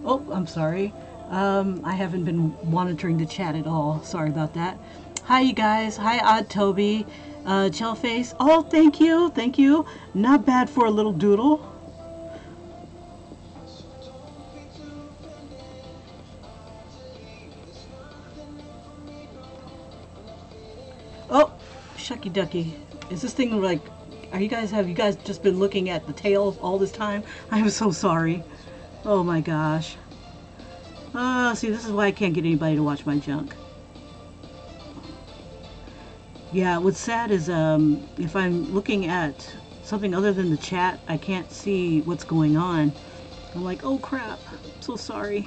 Oh, I'm sorry. I haven't been monitoring the chat at all. Sorry about that. Hi, you guys. Hi, Odd Toby. Chellface. Oh, thank you. Thank you. Not bad for a little doodle. Oh, shucky ducky. Is this thing like, have you guys just been looking at the tail all this time? I'm so sorry. Oh my gosh. See, this is why I can't get anybody to watch my junk. Yeah, what's sad is if I'm looking at something other than the chat, I can't see what's going on. I'm like, oh crap, I'm so sorry.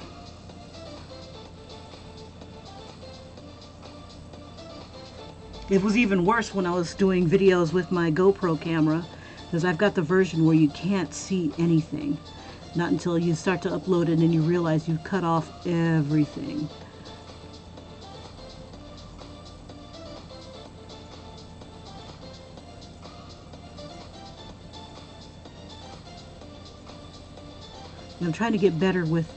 It was even worse when I was doing videos with my GoPro camera, because I've got the version where you can't see anything. Not until you start to upload it and then you realize you've cut off everything. I'm trying to get better with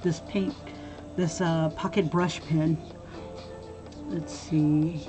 this paint this pocket brush pen. Let's see.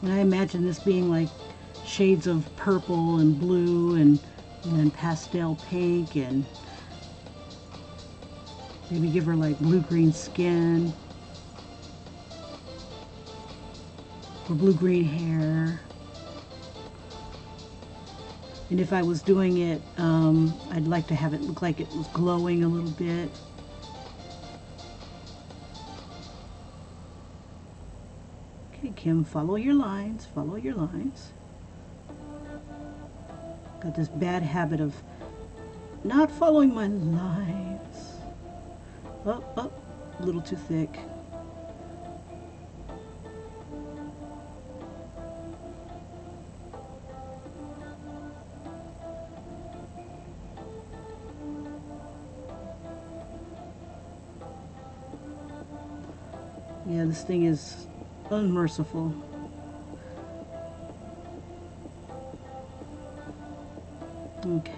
And I imagine this being like shades of purple and blue and pastel pink, and maybe give her like blue-green skin or blue-green hair. And if I was doing it, I'd like to have it look like it was glowing a little bit. Okay, Kim, follow your lines, follow your lines. Got this bad habit of not following my lines. Oh, oh, a little too thick. Yeah, this thing is unmerciful. Okay.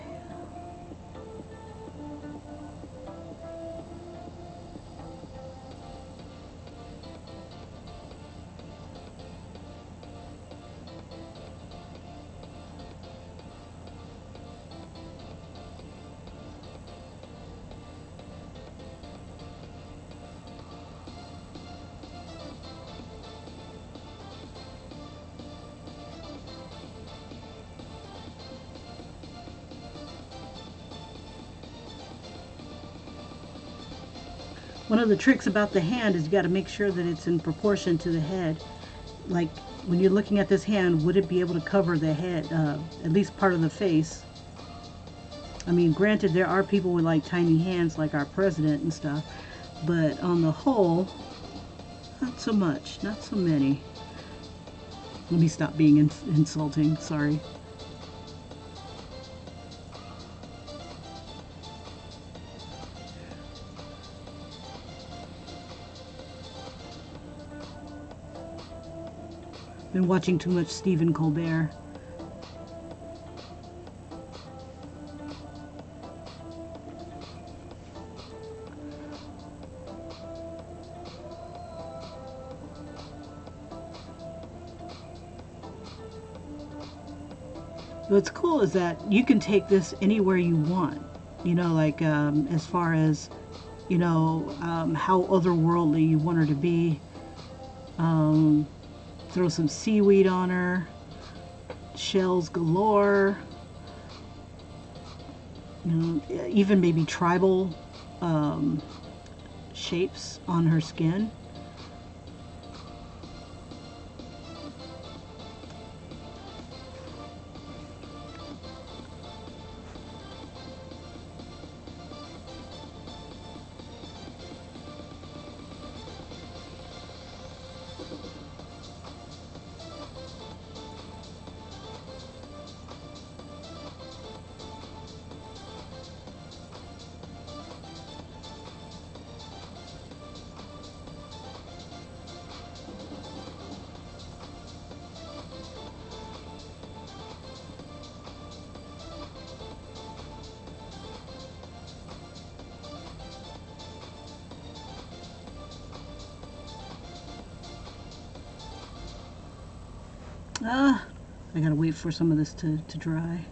One of the tricks about the hand is you got to make sure that it's in proportion to the head. Like when you're looking at this hand, would it be able to cover the head, at least part of the face? I mean, granted, there are people with like tiny hands, like our president and stuff, but on the whole, not so much, not so many. Let me stop being insulting, sorry. Been watching too much Stephen Colbert. What's cool is that you can take this anywhere you want. You know, like as far as, you know, how otherworldly you want her to be. Throw some seaweed on her, shells galore, you know, even maybe tribal shapes on her skin. I gotta wait for some of this to dry.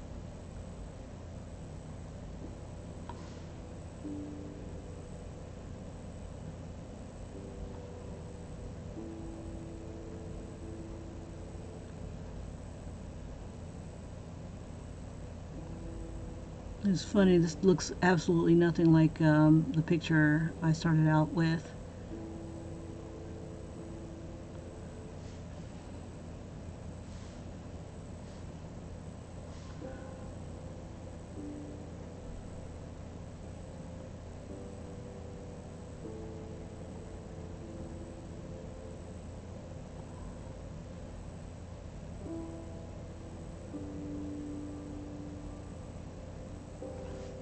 It's funny, this looks absolutely nothing like the picture I started out with.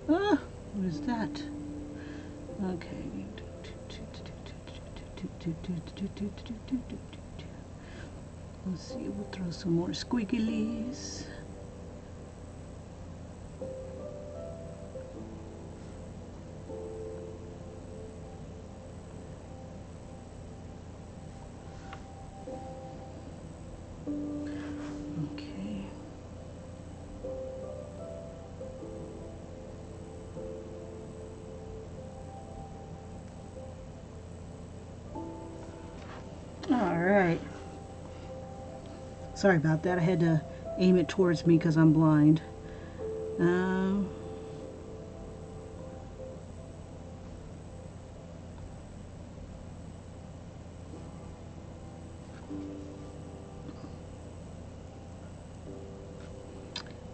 Ah, what is that? Okay. Let's see, we'll throw some more squigglies. Okay. All right. Sorry about that. I had to aim it towards me because I'm blind.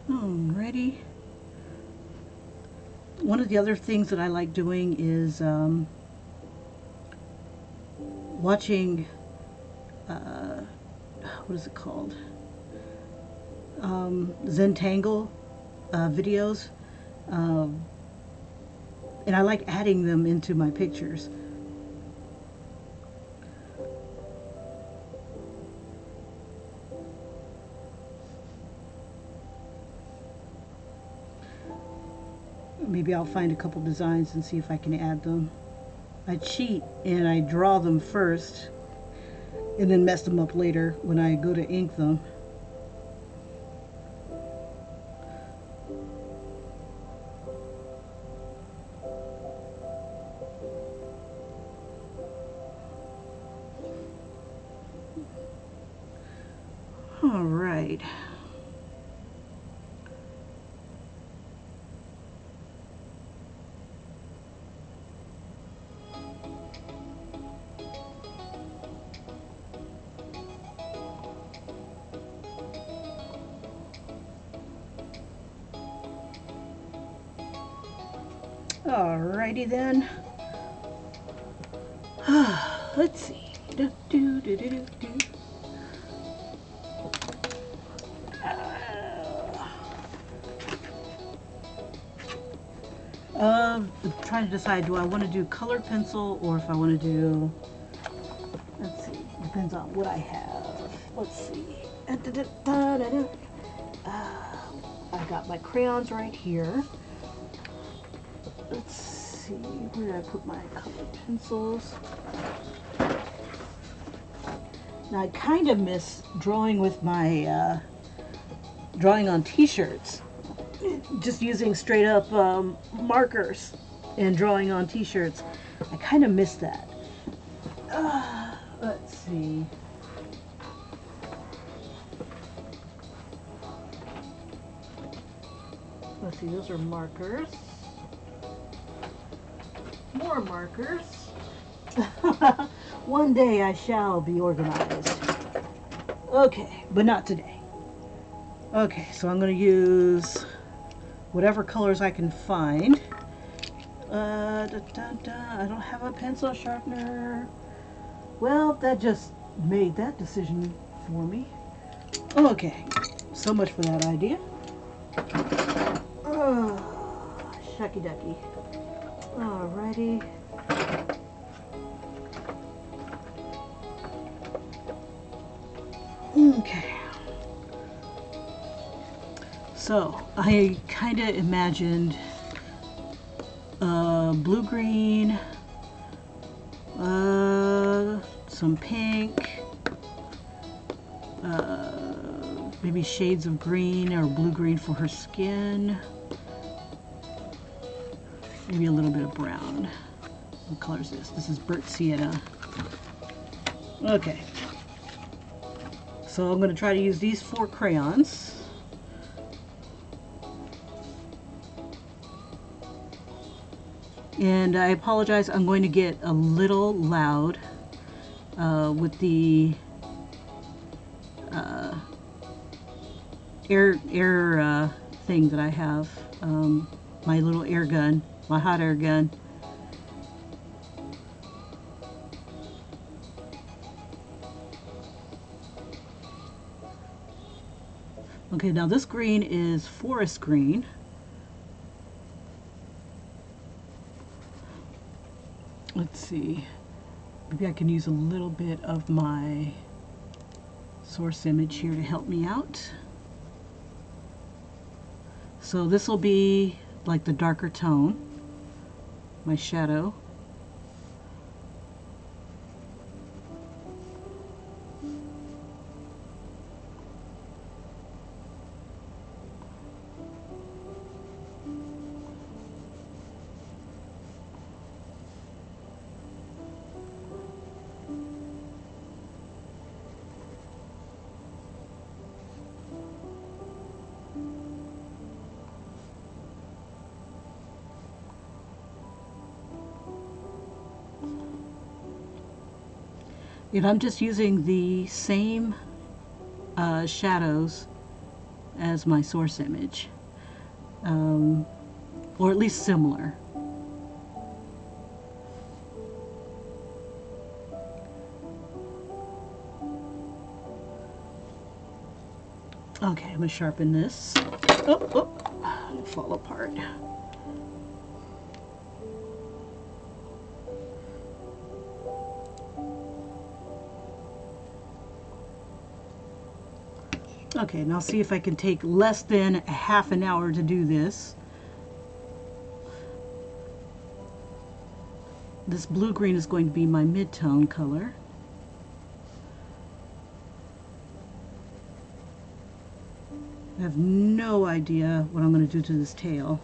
Alrighty. One of the other things that I like doing is watching, what is it called? Zentangle videos. Um, and I like adding them into my pictures. Maybe I'll find a couple designs and see if I can add them. I cheat and I draw them first and then mess them up later when I go to ink them. All right. Alrighty then. Let's see. Do, do, do, do, do, do. I'm trying to decide, do I want to do colored pencil or if I want to do, let's see, depends on what I have. Let's see. I got my crayons right here. Let's see, where did I put my colored pencils? Now I kind of miss drawing with my, drawing on t-shirts. Just using straight up markers and drawing on t-shirts. I kind of miss that. Let's see. Let's see, those are markers. More markers. One day I shall be organized. Okay, but not today. Okay, so I'm going to use whatever colors I can find. I don't have a pencil sharpener. Well, that just made that decision for me. Okay, so much for that idea. Shucky ducky. Alrighty. Okay. So I kind of imagined blue-green, some pink, maybe shades of green or blue-green for her skin, maybe a little bit of brown. What color is this? This is burnt sienna. Okay. So I'm going to try to use these 4 crayons. And I apologize, I'm going to get a little loud with the air thing that I have, my little air gun, my hot air gun. Okay, now this green is forest green. Let's see, maybe I can use a little bit of my source image here to help me out. So this will be like the darker tone, my shadow. And I'm just using the same shadows as my source image, or at least similar. Okay, I'm going to sharpen this. Oh, it'll fall apart. Okay, now see if I can take less than half an hour to do this. This blue-green is going to be my mid-tone color. I have no idea what I'm going to do to this tail.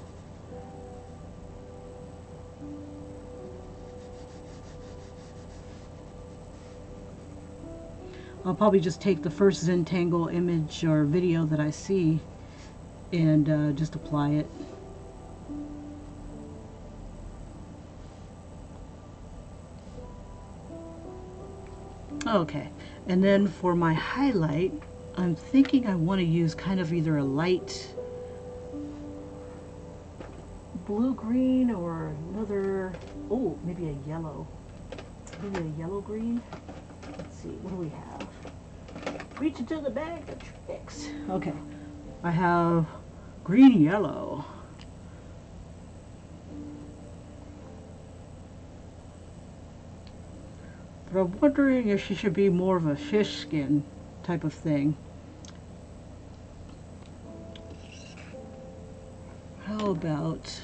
I'll probably just take the first Zentangle image or video that I see and just apply it. Okay, and then for my highlight, I'm thinking I want to use kind of either a light blue-green or another, oh, maybe a yellow. Maybe a yellow-green. Let's see, what do we have? Reach into the bag of tricks. Okay, I have green yellow. But I'm wondering if she should be more of a fish skin type of thing. How about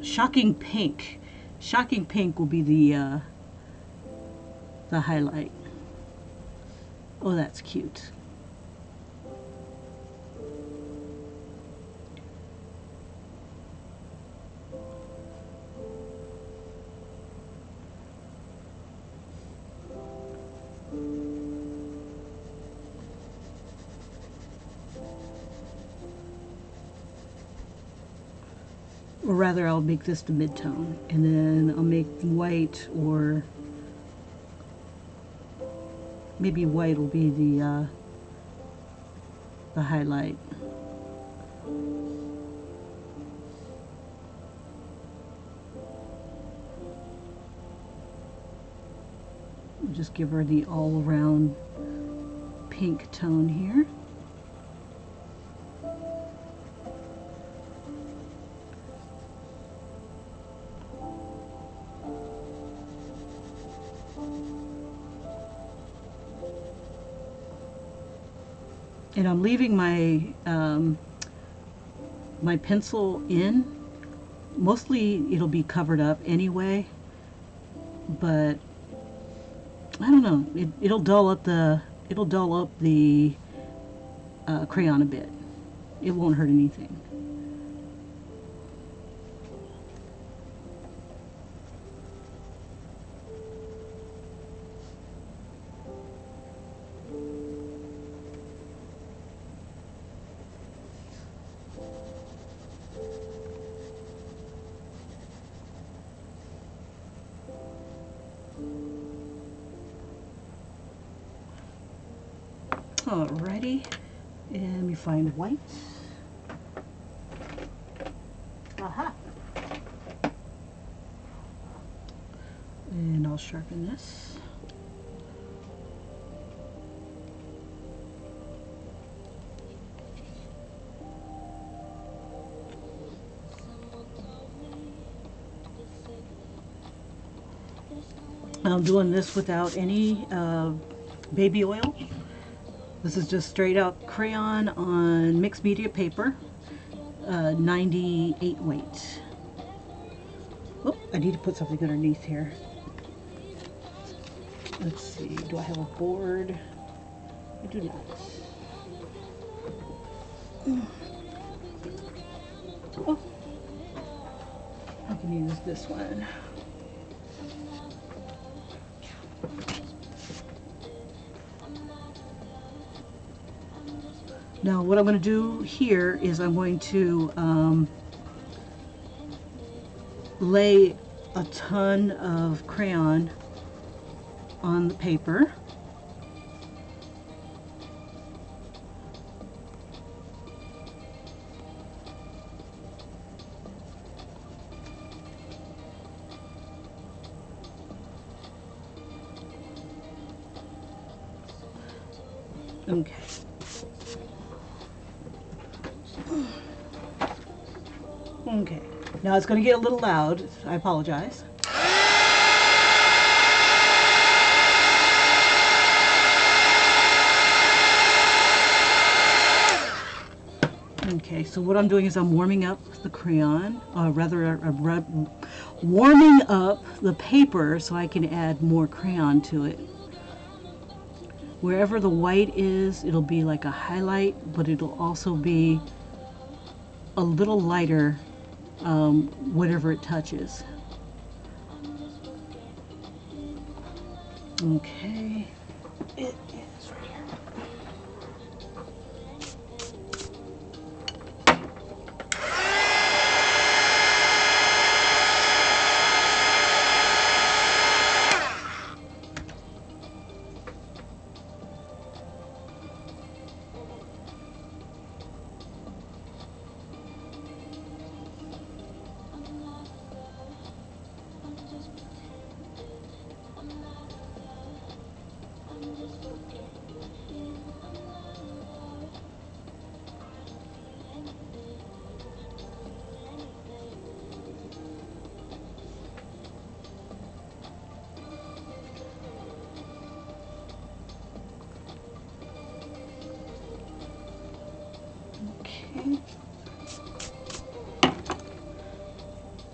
shocking pink? Shocking pink will be the highlight. Oh, that's cute. Or rather, I'll make this the mid-tone, and then I'll make white, or maybe white will be the highlight. Just give her the all-around pink tone here. And I'm leaving my my pencil in. Mostly it'll be covered up anyway, but I don't know. It'll dull up the crayon a bit. It won't hurt anything. Alrighty, and let me find white. Aha! And I'll sharpen this. I'm doing this without any baby oil. This is just straight out crayon on mixed media paper, 98 weight. Oh, I need to put something underneath here. Let's see, do I have a board? I do not. Oh, I can use this one. Now what I'm going to do here is I'm going to lay a ton of crayon on the paper. Okay. Okay. Now it's going to get a little loud. I apologize. Okay, so what I'm doing is I'm warming up the crayon, warming up the paper so I can add more crayon to it. Wherever the white is, it'll be like a highlight, but it'll also be a little lighter whatever it touches. Okay, it is right here.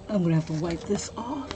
I'm going to have to wipe this off.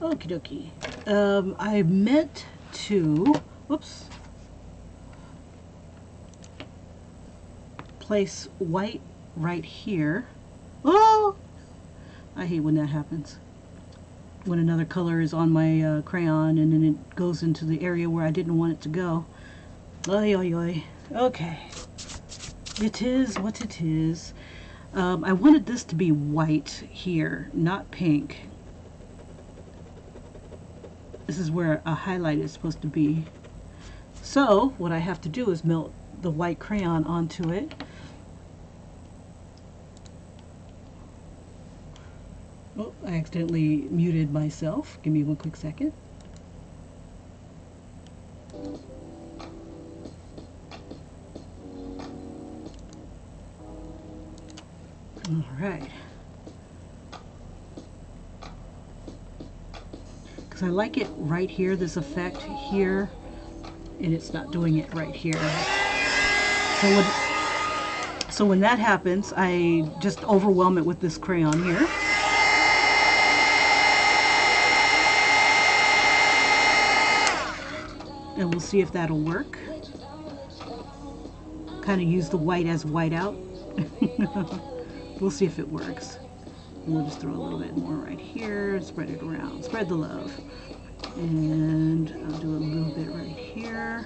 Okie dokie. I meant to, whoops, place white right here. Oh! I hate when that happens. When another color is on my crayon and then it goes into the area where I didn't want it to go. Oy, oy, oy. Okay. It is what it is. I wanted this to be white here, not pink. This is where a highlight is supposed to be. So what I have to do is melt the white crayon onto it. Oh, I accidentally muted myself. Give me one quick second. All right. Because I like it right here, this effect here, and it's not doing it right here. So when that happens, I just overwhelm it with this crayon here. And we'll see if that'll work. Kind of use the white as whiteout. We'll see if it works. And we'll just throw a little bit more right here, spread it around, spread the love. And I'll do a little bit right here.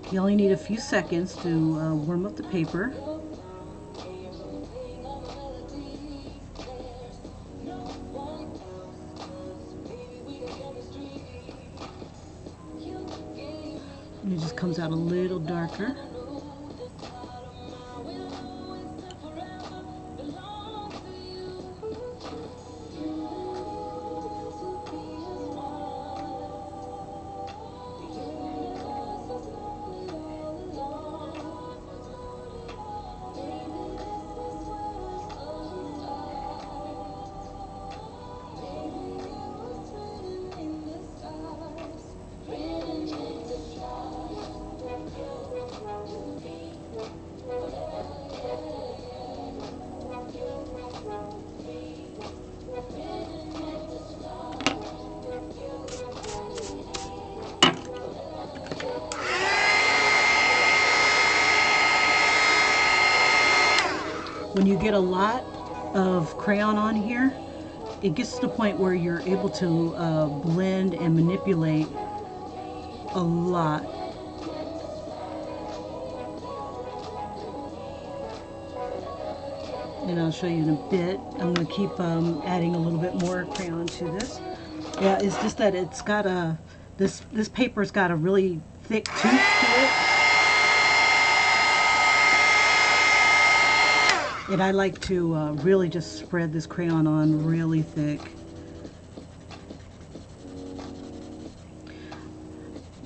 You only need a few seconds to warm up the paper. And it just comes out a little darker. When you get a lot of crayon on here, it gets to the point where you're able to blend and manipulate a lot. And I'll show you in a bit. I'm going to keep adding a little bit more crayon to this. Yeah, it's just that it's got a, this paper's got a really thick tooth to it. And I like to really just spread this crayon on really thick.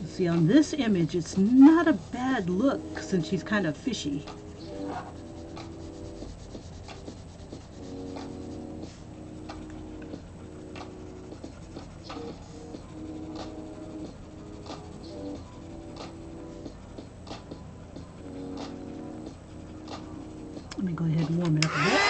See, on this image, it's not a bad look since she's kind of fishy. Let me go ahead and warm it up a bit.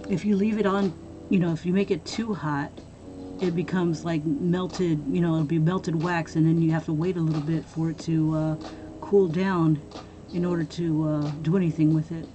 If you leave it on, if you make it too hot, it becomes like melted, it'll be melted wax, and then you have to wait a little bit for it to cool down in order to do anything with it.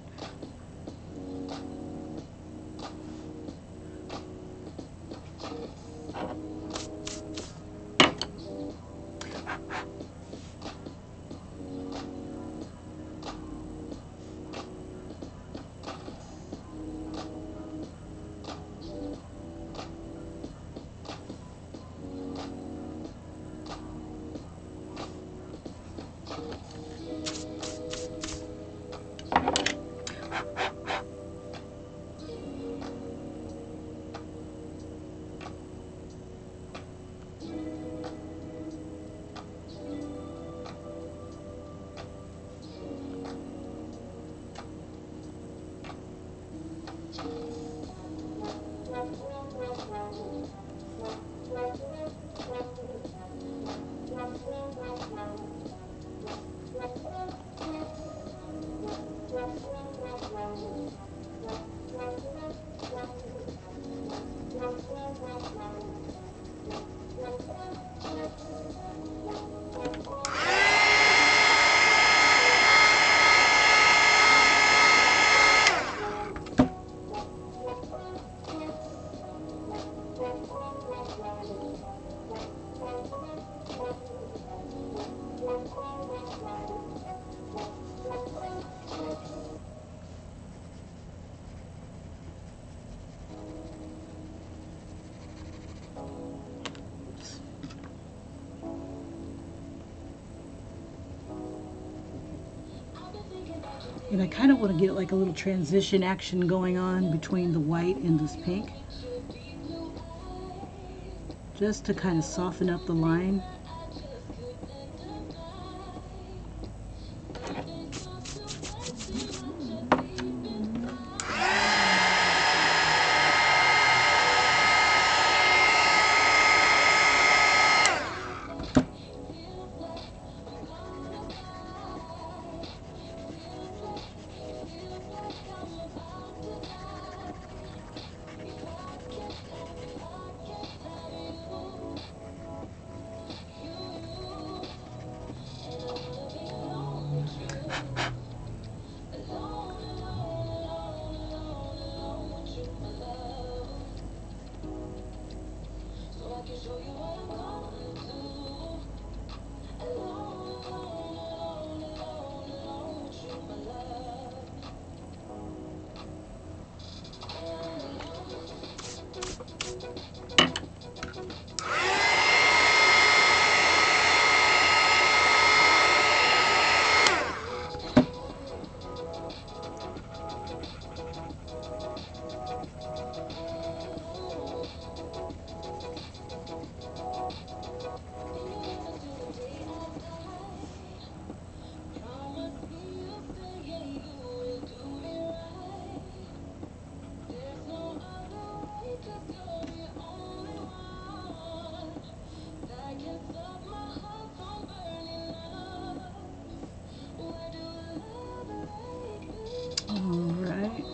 And I kind of want to get like a little transition action going on between the white and this pink, just to kind of soften up the line. Alright.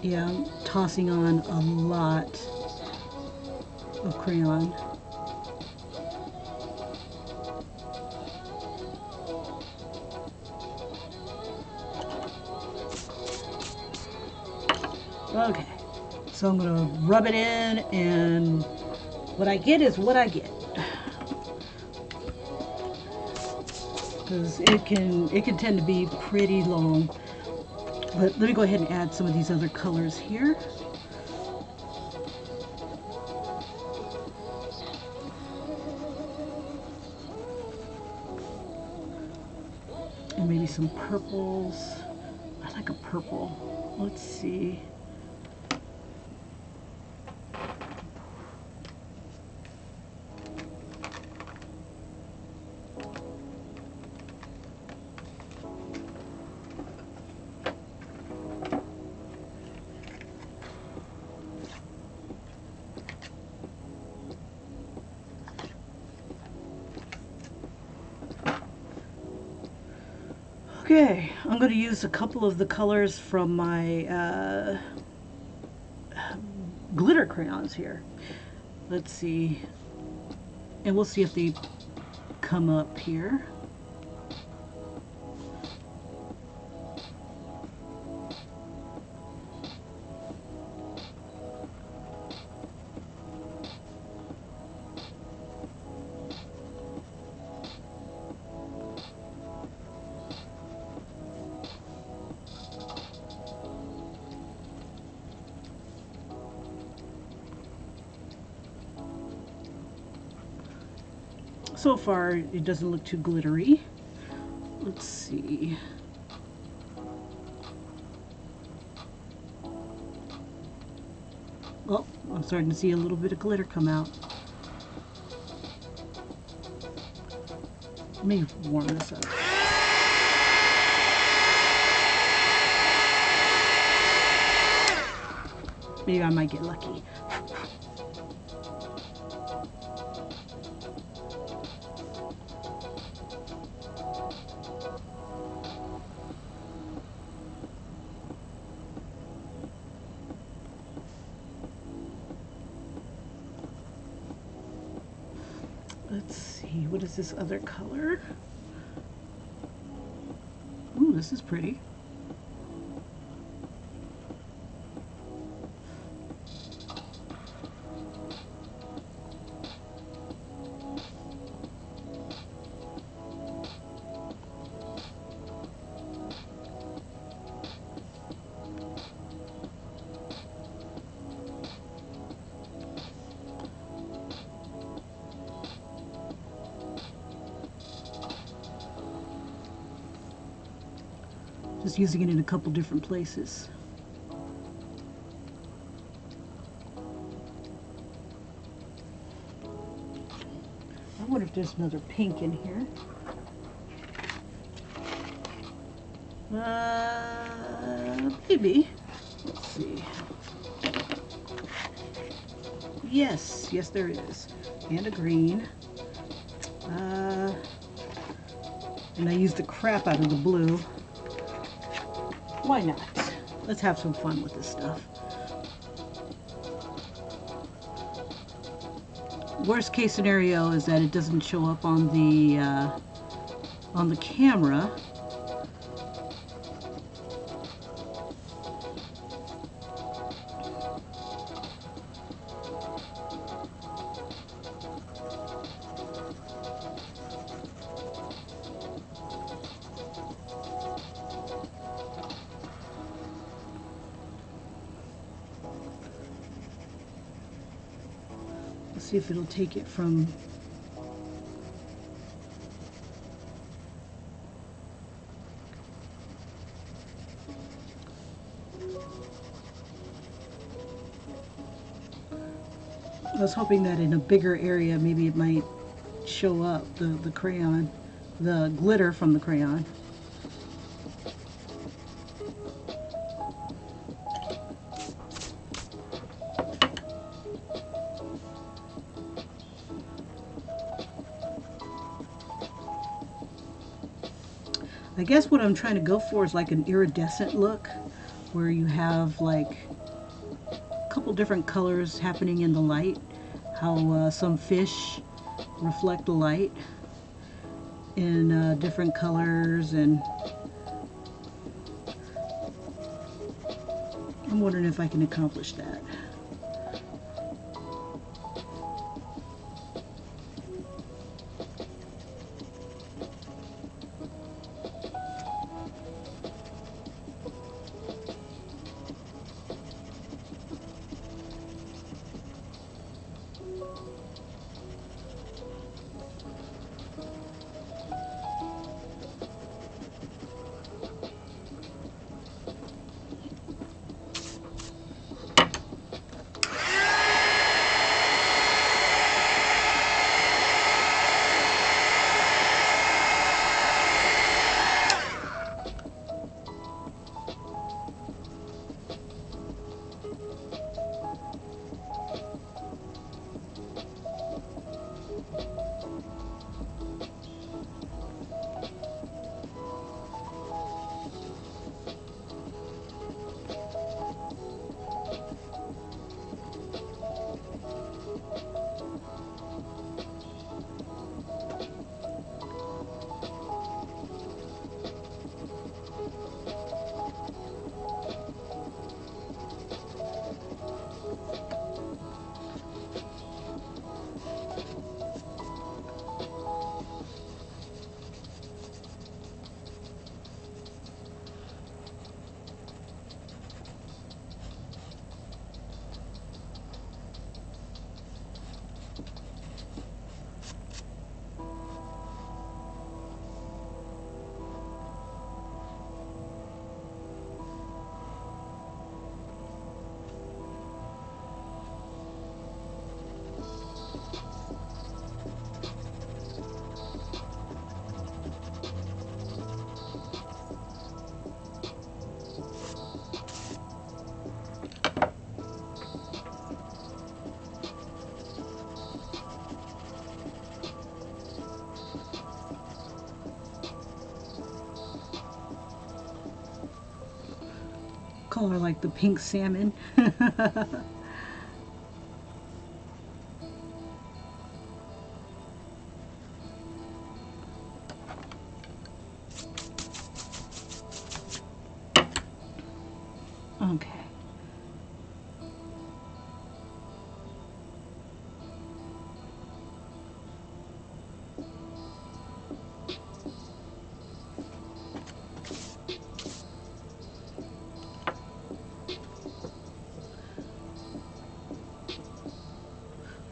Yeah, I'm tossing on a lot of crayon. Okay. So I'm going to rub it in, and what I get is what I get. Because it can tend to be pretty long. But let me go ahead and add some of these other colors here. And maybe some purples. I like a purple. Let's see. Okay, I'm going to use a couple of the colors from my glitter crayons here. Let's see. And we'll see if they come up here. So far, it doesn't look too glittery. Let's see. Oh, I'm starting to see a little bit of glitter come out. Let me warm this up. Maybe I might get lucky. Let's see, what is this other color? Ooh, this is pretty. Just using it in a couple different places. I wonder if there's another pink in here. Maybe. Let's see. Yes, yes there is. And a green. And I used the crap out of the blue. Why not? Let's have some fun with this stuff. Worst case scenario is that it doesn't show up on the camera. Let's see if it'll take it from I was hoping that in a bigger area maybe it might show up, the crayon, the glitter from the crayon. I guess what I'm trying to go for is like an iridescent look where you have like a couple different colors happening in the light. How some fish reflect the light in different colors, and I'm wondering if I can accomplish that. color like the pink salmon. Okay.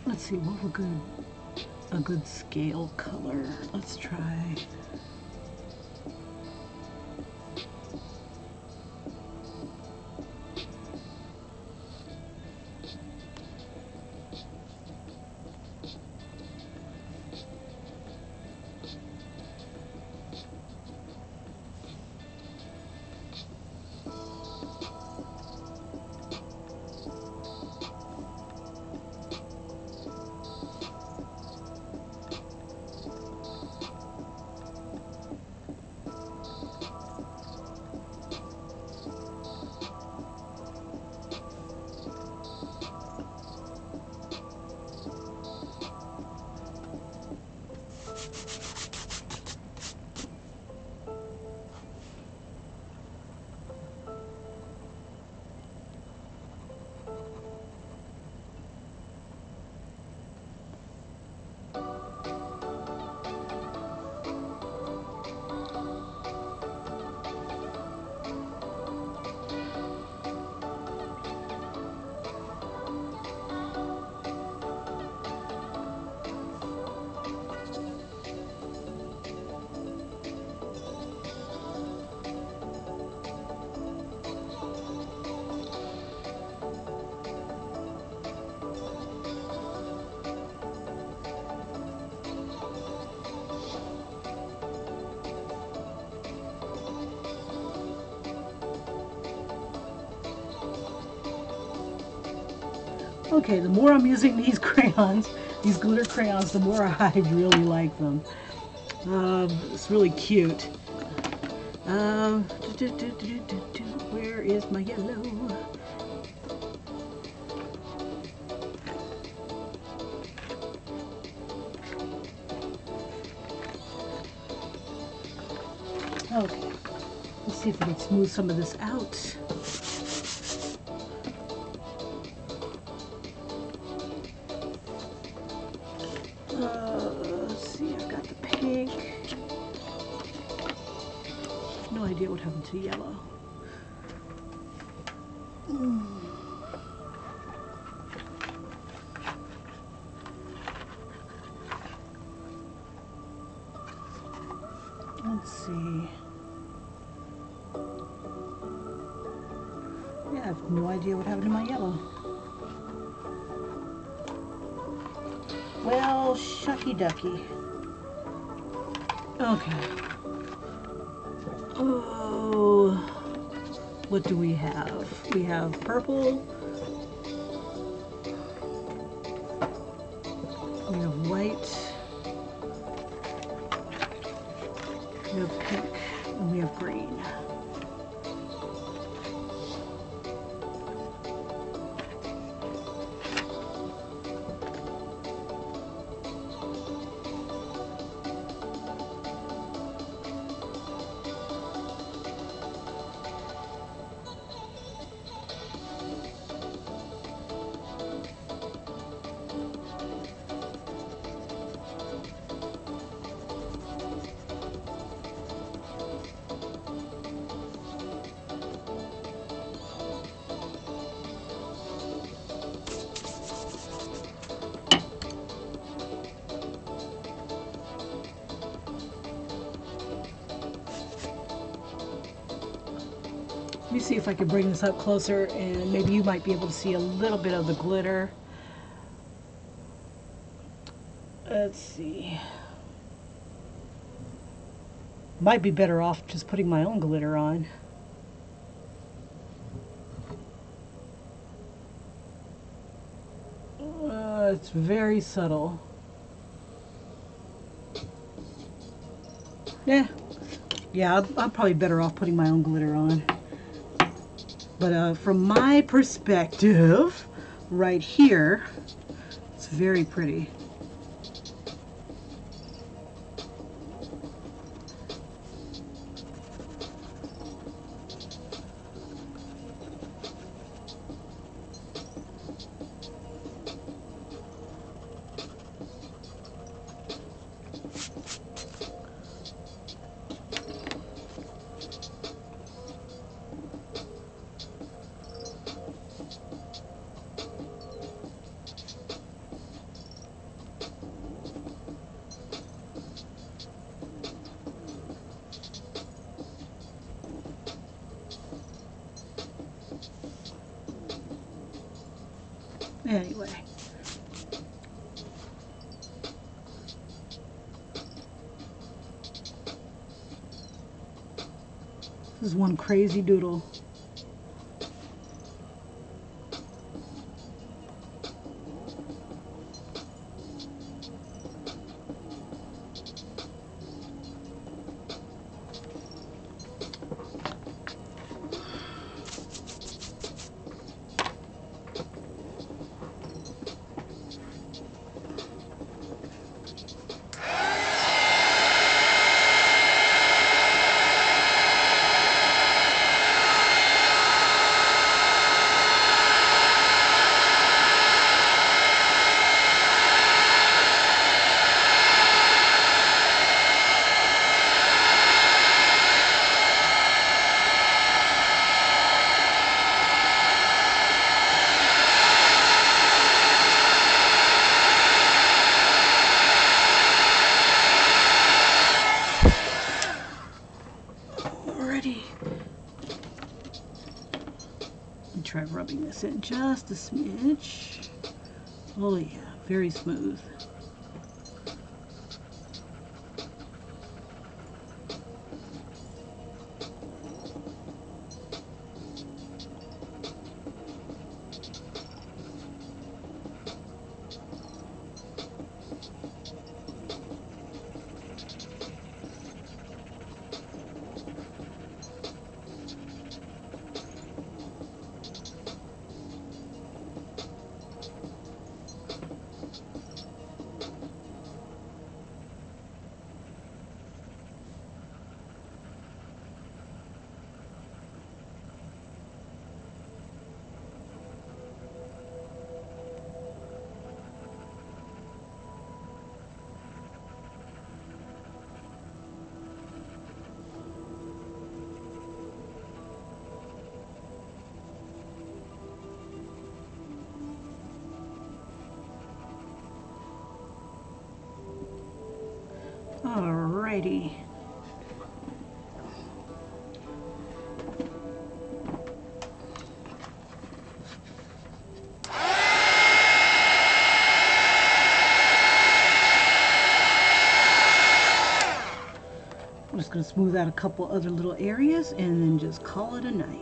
Let's see, what would a good scale color? Let's try. Okay, the more I'm using these crayons, these glitter crayons, the more I really like them. It's really cute. Where is my yellow? Okay, let's see if we can smooth some of this out. Let's see, I've got the pink. No idea what happened to yellow. Let's see. Yeah, I have no idea what happened to my yellow. Well, shucky ducky. Okay. Oh, what do we have? We have purple. We have white. We have pink. And we have green. Let me see if I can bring this up closer and maybe you might be able to see a little bit of the glitter. Let's see. Might be better off just putting my own glitter on. It's very subtle. Yeah, I'm probably better off putting my own glitter on. But from my perspective, right here, it's very pretty. Anyway, this is one crazy doodle. Alrighty. Let me try rubbing this in just a smidge. Oh yeah, very smooth. Alrighty. I'm just going to smooth out a couple other little areas and then just call it a night.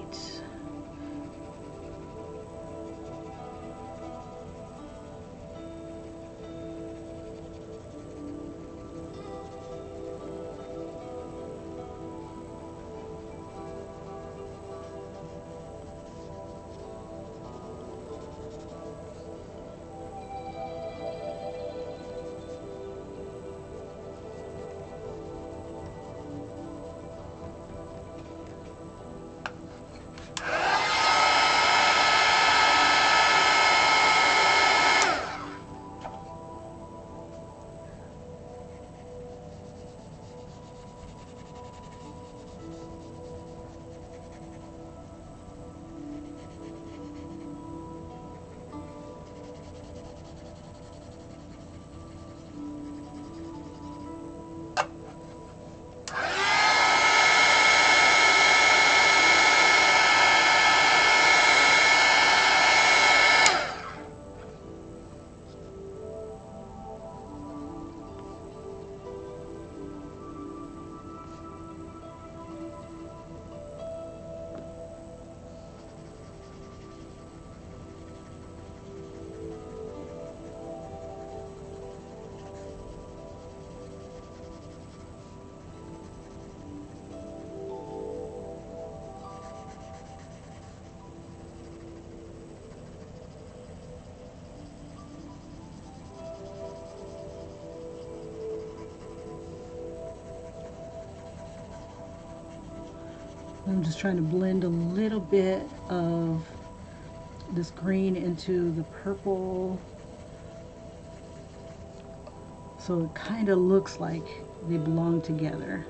I'm just trying to blend a little bit of this green into the purple, so it kind of looks like they belong together.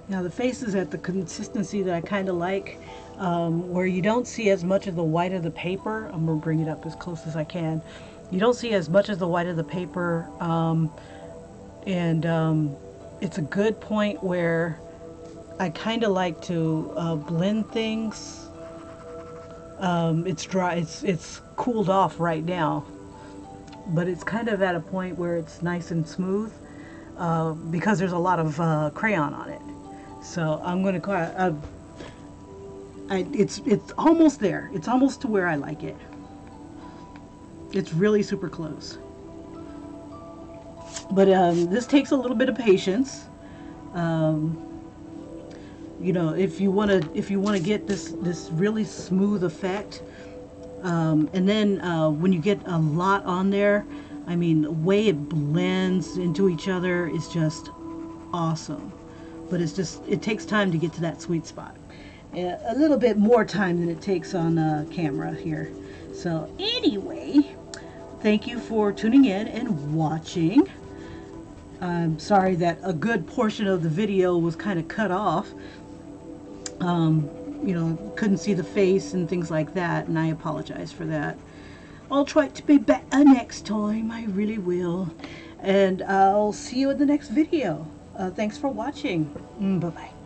Now the face is at the consistency that I kind of like, where you don't see as much of the white of the paper. I'm going to bring it up as close as I can. You don't see as much of the white of the paper, and it's a good point where I kind of like to blend things. It's dry, it's cooled off right now, but it's kind of at a point where it's nice and smooth, because there's a lot of crayon on it. So I'm going to it's almost there. It's almost to where I like it. It's really super close. But this takes a little bit of patience. You know, if you want to get this really smooth effect, and then when you get a lot on there, I mean, the way it blends into each other is just awesome. But it takes time to get to that sweet spot. A little bit more time than it takes on camera here. So anyway, thank you for tuning in and watching. I'm sorry that a good portion of the video was kind of cut off. You know, couldn't see the face and things like that, and I apologize for that. I'll try to be better next time, I really will. And I'll see you in the next video. Thanks for watching. Bye-bye.